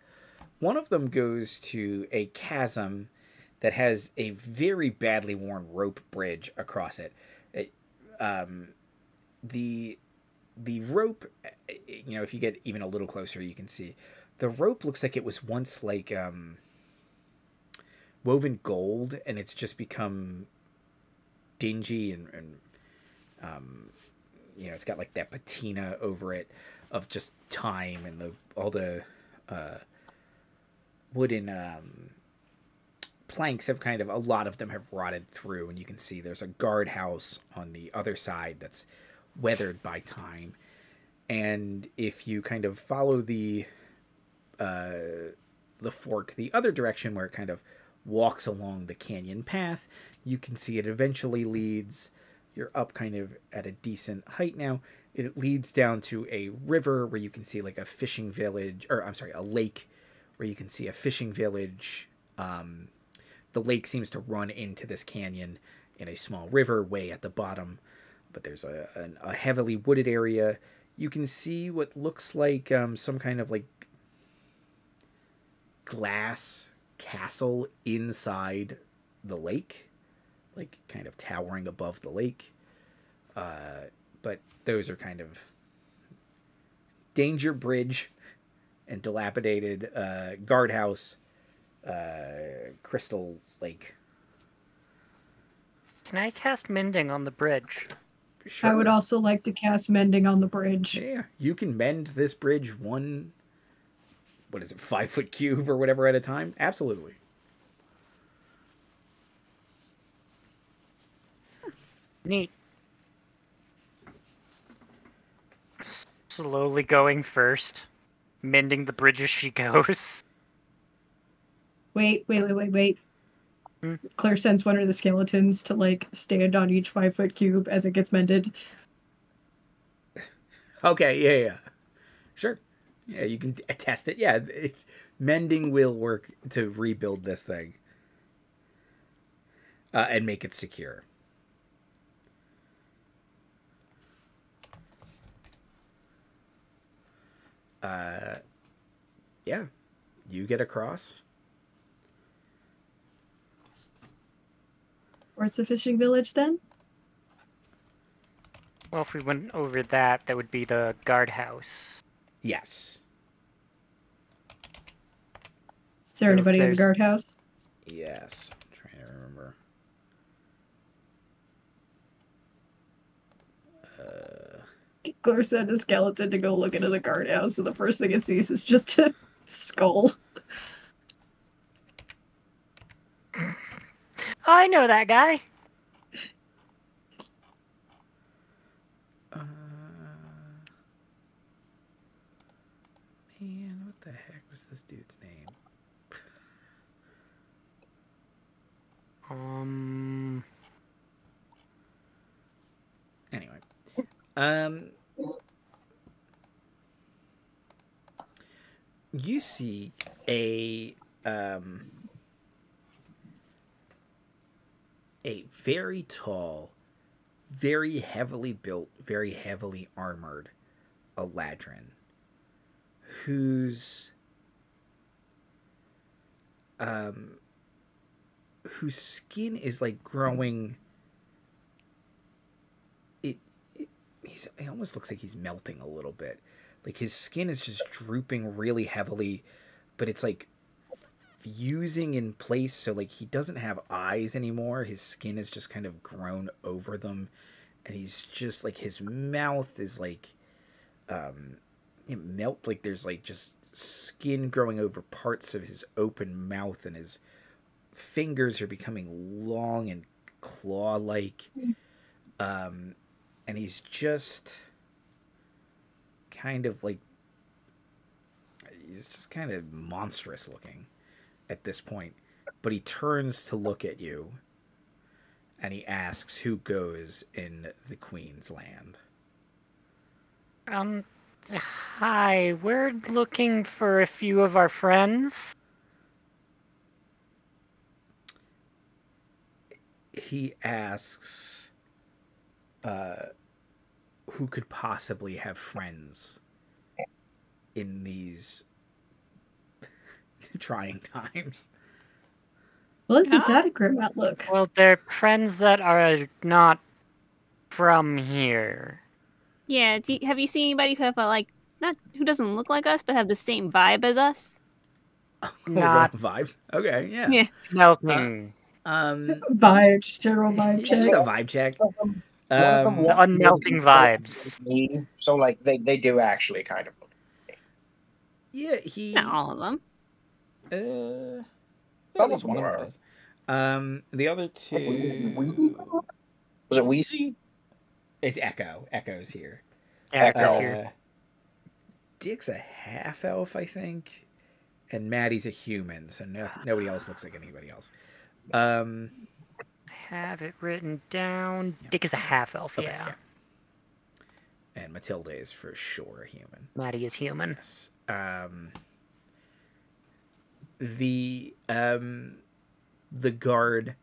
One of them goes to a chasm that has a very badly worn rope bridge across it. The rope, if you get even a little closer, you can see the rope looks like it was once like woven gold, and it's just become dingy and it's got like that patina over it of just time, and all the wooden planks have a lot of them have rotted through, and you can see there's a guardhouse on the other side that's weathered by time. And if you kind of follow the fork the other direction, where it kind of walks along the canyon path, you can see it eventually leads, you're up kind of at a decent height now, it leads down to a river where you can see like a fishing village, or I'm sorry, a lake where you can see a fishing village. The lake seems to run into this canyon in a small river way at the bottom, but there's a heavily wooded area. You can see what looks like some kind of like glass castle inside the lake, like kind of towering above the lake. But those are kind of danger bridge and dilapidated guardhouse, crystal lake. Can I cast mending on the bridge? Sure. I would also like to cast mending on the bridge. Yeah, you can mend this bridge 5 foot cube or whatever at a time? Absolutely. Neat. Slowly going first, mending the bridge as she goes. Wait. Claire sends one of the skeletons to like stand on each 5 foot cube as it gets mended. Okay, yeah. Sure. Yeah, you can test it. Yeah, mending will work to rebuild this thing. And make it secure. Yeah, you get across. Where's the fishing village then? Well, if we went over that, that would be the guardhouse. Yes. Is there anybody in the guardhouse? Yes. I'm trying to remember. Claire sent a skeleton to go look into the guardhouse, and the first thing it sees is just a skull. I know that guy. Man, what the heck was this dude's name? Anyway. You see a very tall, very heavily built, very heavily armored Eladrin whose skin is like growing. It almost looks like he's melting a little bit. Like his skin is just drooping really heavily, but it's like fusing in place, so like he doesn't have eyes anymore. His skin is just kind of grown over them, and he's just like, his mouth is like melt, like there's like just skin growing over parts of his open mouth, and his fingers are becoming long and claw-like. And he's just kind of like, he's just kind of monstrous looking at this point. But he turns to look at you, and he asks who goes in the Queen's land. Hi, we're looking for a few of our friends. He asks who could possibly have friends in these trying times. Well, isn't that a grim outlook? Well, they're friends that are not from here. Yeah. Have you seen anybody who have who doesn't look like us but have the same vibe as us? Not vibes. Okay, yeah. Yeah. melting. Vibes, general vibe Just check. a vibe check. One of them The walks unmelting really vibes. me, so like they do actually kind of look at me. Yeah, he. Not all of them. At Some least of one them of them are. does. The other two. Was it Wheezy? It's Echo. Echo's here. Yeah, Echo's here. Dick's a half elf, I think, and Maddie's a human, so nobody else looks like anybody else. Have it written down. Dick is a half elf, Okay, yeah. And Matilda is for sure a human. Maddie is human. Yes. The guard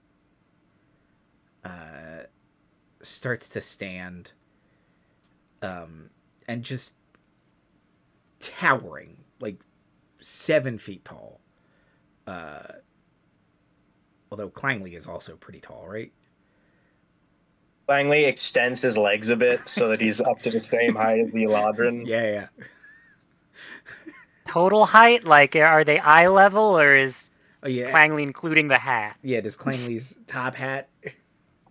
starts to stand and just towering, like 7 feet tall. Although Clangley is also pretty tall, right? Clangley extends his legs a bit so that he's up to the same height as the Eladrin. Yeah. Total height? Like, are they eye level, or is Clangley including the hat? Yeah, does Clangley's top hat...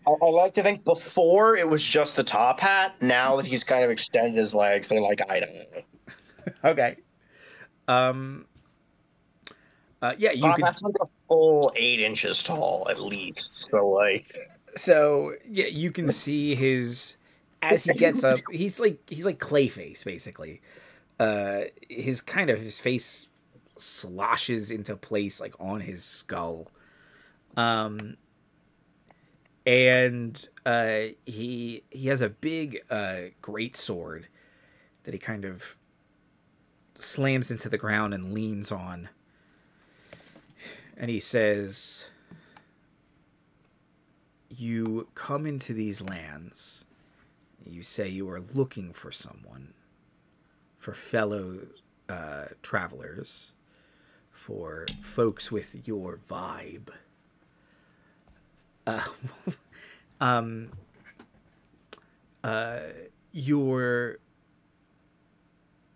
I like to think before it was just the top hat. Now that he's kind of extended his legs, they're like, I don't know. Okay. Yeah, you could... That's like a full 8 inches tall, at least. So, like... So, yeah, you can see his... As he gets up, he's like Clayface, basically. His face sloshes into place, like, on his skull. And he has a big great sword that he kind of slams into the ground and leans on. And he says, you come into these lands, you say you are looking for someone, for fellow travelers, for folks with your vibe.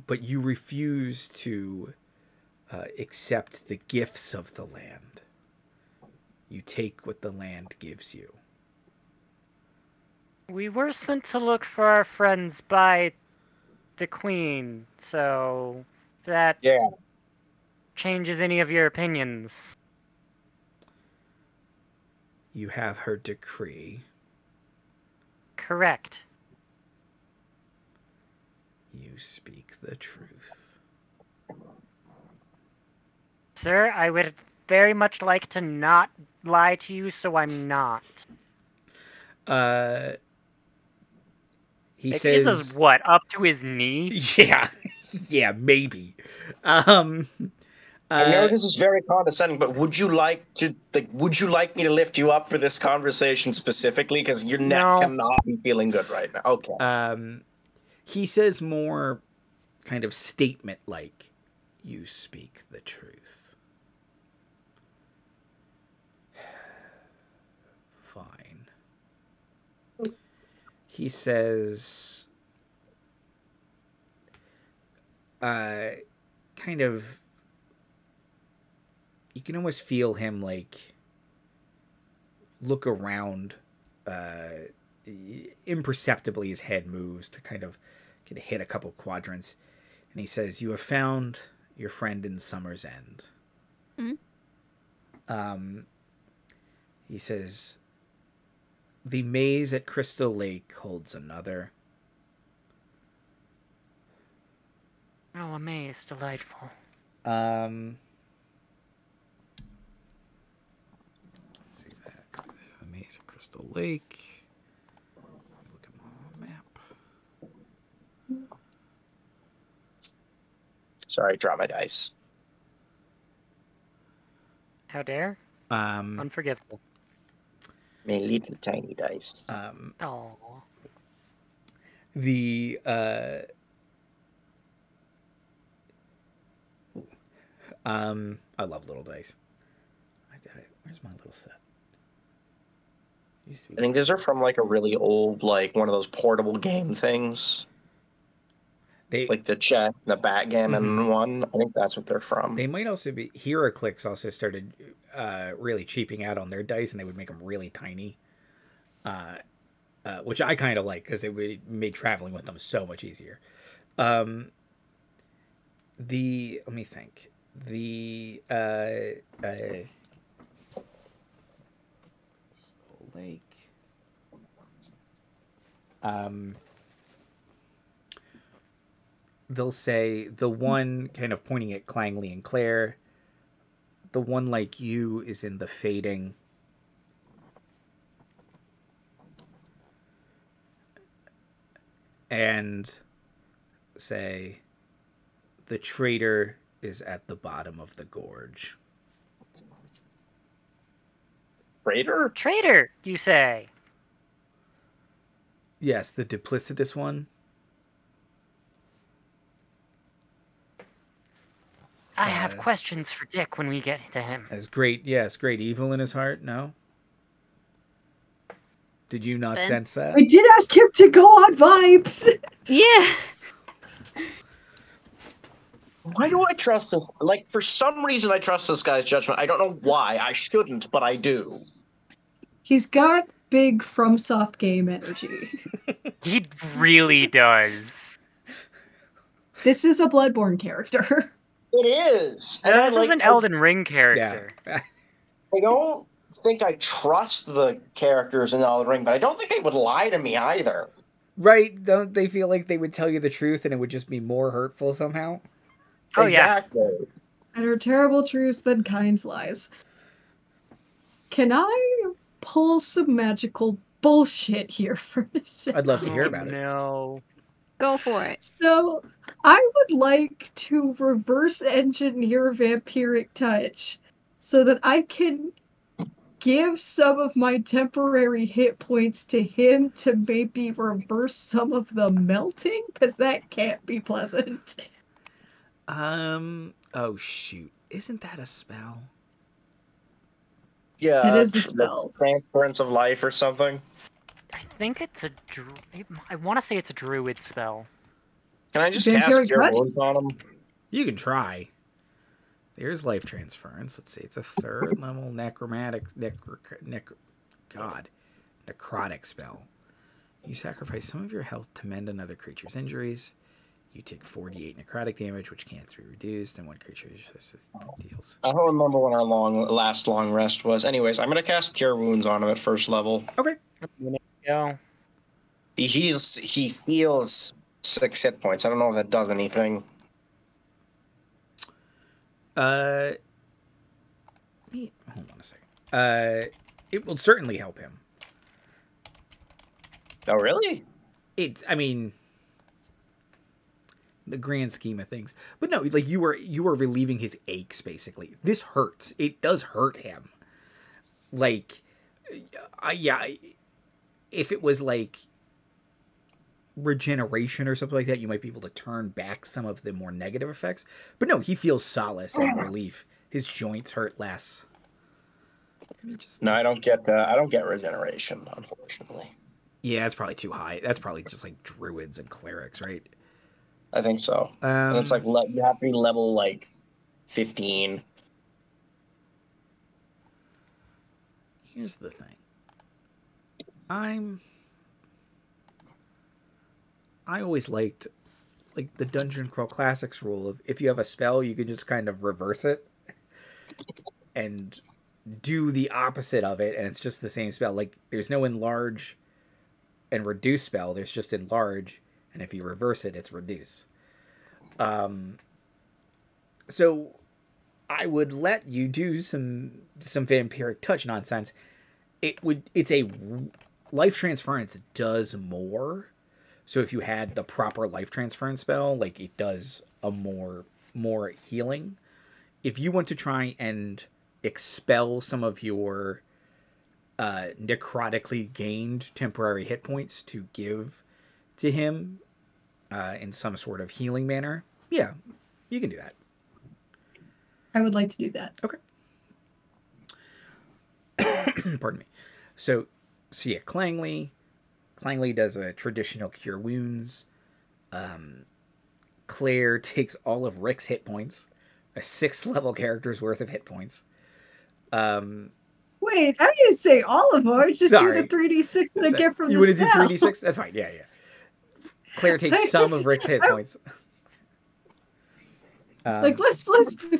But you refuse to accept the gifts of the land. You take what the land gives you. We were sent to look for our friends by the Queen, so that changes any of your opinions. You have her decree. Correct. You speak the truth. Sir, I would very much like to not lie to you, so I'm not. He Like, says... Is what, up to his knee? Yeah. Yeah, maybe. I know this is very condescending, but would you like me to lift you up for this conversation specifically? Because your neck cannot be feeling good right now. Okay. He says more kind of statement like, you speak the truth. Fine. He says, kind of, you can almost feel him like look around, imperceptibly his head moves to kind of hit a couple quadrants, and he says, you have found your friend in Summer's End. Mm-hmm. He says, the maze at Crystal Lake holds another. Oh, a maze, delightful. Let's see that. The maze at Crystal the lake. Look at my map. Sorry, draw my dice. How dare? Unforgivable. My little tiny dice. Oh. The I love little dice. I got it. Where's my little set? Used to be... I think these are from like a really old, like one of those portable game things. Like the chess, the backgammon one. I think that's what they're from. They might also be... HeroClix also started really cheaping out on their dice, and they would make them really tiny. Which I kind of like, because it would make traveling with them so much easier. Let me think. Lake. They'll say the one kind of pointing at Clangley and Claire. The one like you is in the fading. And say the traitor is at the bottom of the gorge. Traitor? Traitor, you say? Yes, the duplicitous one. I have questions for Dick when we get to him. Has great, yes, great evil in his heart. No? Did you not sense that? I did ask him to go on vibes. Yeah. Why do I trust this? Like, for some reason, I trust this guy's judgment. I don't know why. I shouldn't, but I do. He's got big FromSoft game energy. He really does. This is a Bloodborne character. It is. And this is an Elden Ring character. Yeah. I don't think I trust the characters in Elden Ring, but I don't think they would lie to me either. Right? Don't they feel like they would tell you the truth and it would just be more hurtful somehow? Oh, exactly. yeah. Better terrible truths than kind lies. Can I pull some magical bullshit here for a second? I'd love to hear about it. No. Go for it. So, I would like to reverse engineer Vampiric Touch so that I can give some of my temporary hit points to him to maybe reverse some of the melting, because that can't be pleasant. Oh shoot. Isn't that a spell? Yeah. It is a spell. Transference of life or something. I think it's a I want to say it's a druid spell. Can I just Vampiric cast Cure Touch? Wounds on him? You can try. There's life transference. Let's see. It's a 3rd level necrotic spell. You sacrifice some of your health to mend another creature's injuries. You take 48 necrotic damage, which can't be reduced, and one creature deals. I don't remember when our last long rest was. Anyways, I'm going to cast Cure Wounds on him at 1st level. Okay. Go. He heals 6 hit points. I don't know if that does anything. Hold on a second. It will certainly help him. Oh, really? I mean, the grand scheme of things. But no, like you were relieving his aches, basically. This hurts. It does hurt him. Like, yeah, if it was like regeneration or something like that, you might be able to turn back some of the more negative effects. But no, he feels solace and relief. His joints hurt less. No, I don't get regeneration, unfortunately. Yeah, that's probably too high. That's probably just like druids and clerics, right? I think so. And it's like you have to be level like 15. Here's the thing. I always liked like the Dungeon Crawl Classics rule of if you have a spell, you can just kind of reverse it and do the opposite of it, and it's just the same spell. Like there's no enlarge and reduce spell, there's just enlarge, and if you reverse it, it's reduce. So I would let you do some vampiric touch nonsense, It's a life transference does more. So if you had the proper life transference spell, like it does a more healing. If you want to try and expel some of your necrotically gained temporary hit points to give to him in some sort of healing manner, yeah, you can do that. I would like to do that. Okay. Pardon me. So yeah, Clangley does a traditional cure wounds. Claire takes all of Rick's hit points, a 6th level character's worth of hit points. Wait, how do you say all of them? Just Sorry. do the 3d6 that I get from you the want to spell. do 3d6? That's fine. Yeah. Claire takes some of Rick's hit points. Like let's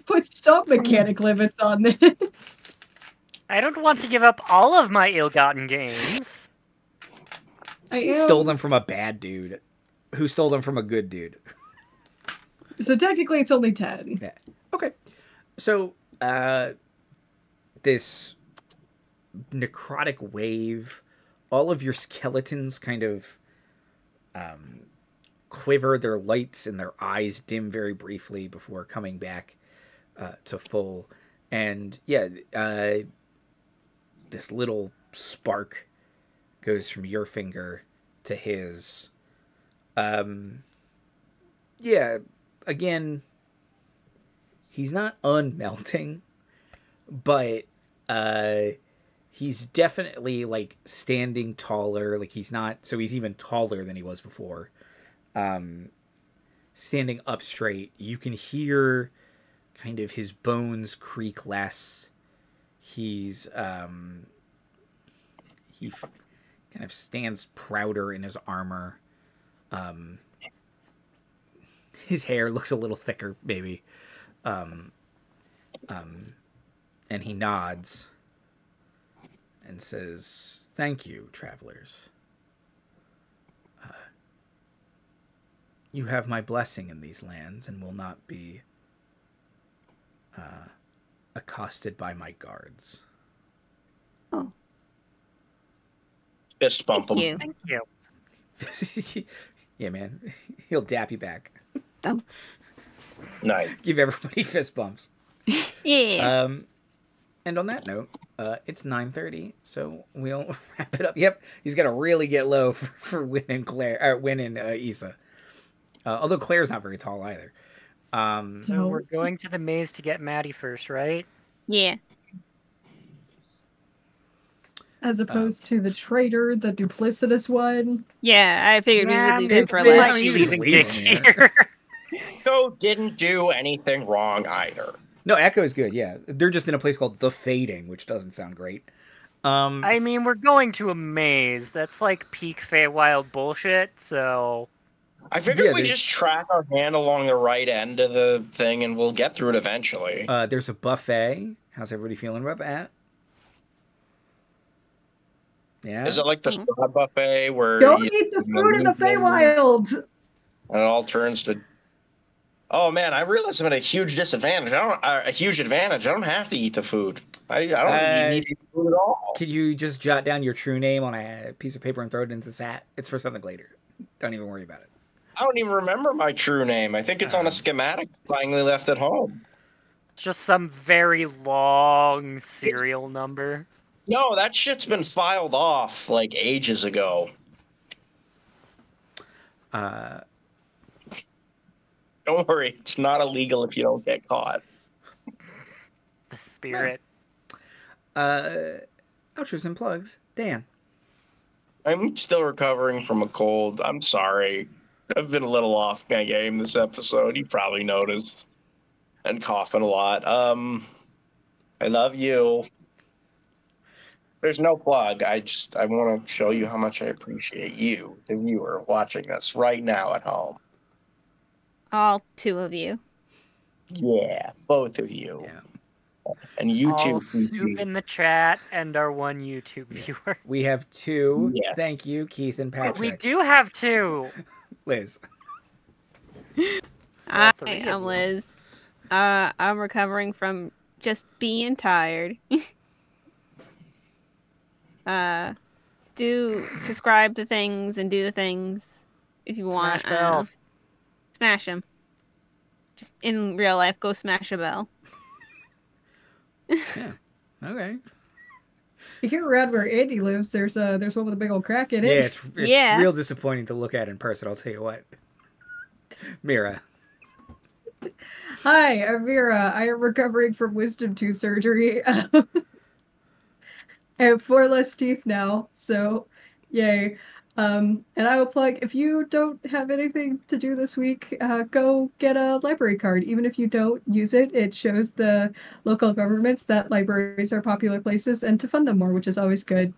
put some mechanic limits on this. I don't want to give up all of my ill-gotten gains. She stole them from a bad dude who stole them from a good dude. So technically it's only 10. Yeah. Okay. So this necrotic wave, all of your skeletons kind of quiver, their lights and their eyes dim very briefly before coming back to full. And yeah, this little spark goes from your finger to his. Yeah, again, he's not unmelting, but he's definitely like standing taller. Like he's not, so he's even taller than he was before. Standing up straight, you can hear kind of his bones creak less. He's he kind of stands prouder in his armor. His hair looks a little thicker, maybe. And he nods and says, "Thank you, travelers. You have my blessing in these lands and will not be accosted by my guards." Oh. Fist bump him. Thank you. Yeah, man. He'll dap you back. Oh. Nice. Give everybody fist bumps. Yeah. And on that note, it's 9:30, so we'll wrap it up. Yep, he's got to really get low for Wynne and Claire, Wynne and Issa. Although Claire's not very tall either. So we're going to the maze to get Maddie first, right? Yeah. As opposed to the traitor, the duplicitous one. Yeah, I figured we would leave him this for we might last. be Leave leaving him Dick here. here. Echo didn't do anything wrong either. No, Echo is good, yeah. They're just in a place called The Fading, which doesn't sound great. I mean, we're going to a maze. That's like peak Feywild bullshit, so... I figured Yeah, we just track our hand along the right end of the thing and we'll get through it eventually. There's a buffet. How's everybody feeling about that? Yeah. Is it like the star buffet where Don't you- eat the food in the Feywild! and it all turns to, oh man, I realize I'm at a huge disadvantage. A huge advantage. I don't have to eat the food. I don't need to eat food at all. Could you just jot down your true name on a piece of paper and throw it into the sat? It's for something later. Don't even worry about it. I don't even remember my true name. I think it's on a schematic finally left at home. It's just some very long serial number. No, that shit's been filed off like ages ago. Uh, Don't worry, it's not illegal if you don't get caught. The spirit. outros and plugs. Dan. I'm still recovering from a cold. I'm sorry. I've been a little off my game this episode. You probably noticed. And coughing a lot. I love you. There's no plug. I want to show you how much I appreciate you, the viewer, watching us right now at home. All two of you. Yeah, both of you. Yeah. And you All too. soup in the chat and our one YouTube viewer. We have two. Yeah. Thank you, Keith and Patrick. We do have two. Liz. Hi, three of I'm them. Liz. I'm recovering from just being tired. do subscribe to things and do the things if you want. Smash bells. Smash them. Just in real life, go smash a bell. Yeah. Okay. Here around where Andy lives, there's one with a big old crack in it. Yeah, it's real disappointing to look at in person, I'll tell you what. Mira. Hi, I'm Mira. I am recovering from wisdom tooth surgery. I have 4 less teeth now, so yay. And I will plug, if you don't have anything to do this week, go get a library card. Even if you don't use it, it shows the local governments that libraries are popular places and to fund them more, which is always good.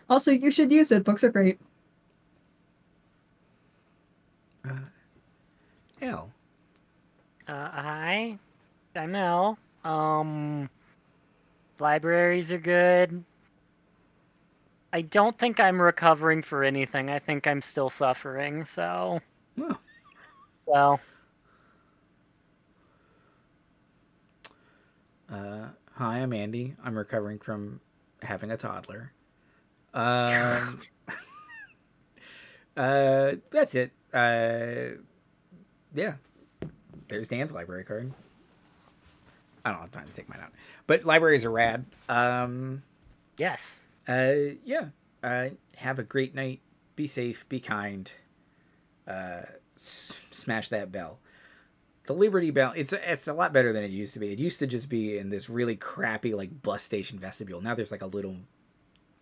Also, you should use it. Books are great. Elle. Hi, I'm Elle. Libraries are good. I don't think I'm recovering for anything. I think I'm still suffering, so... Oh. Well... Hi, I'm Andy. I'm recovering from having a toddler. That's it. Yeah. There's Dan's library card. I don't have time to take mine out. But libraries are rad. Yes. Yeah. Have a great night. Be safe. Be kind. Smash that bell. The Liberty Bell, it's a lot better than it used to be. It used to just be in this really crappy, like, bus station vestibule. Now there's, like, a little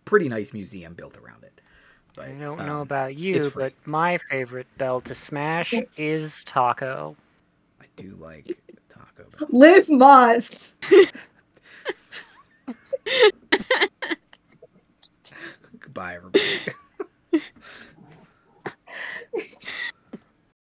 pretty nice museum built around it. But, I don't know about you, but my favorite bell to smash is Taco. I do like Taco Bell. Live Moss! Goodbye, everybody.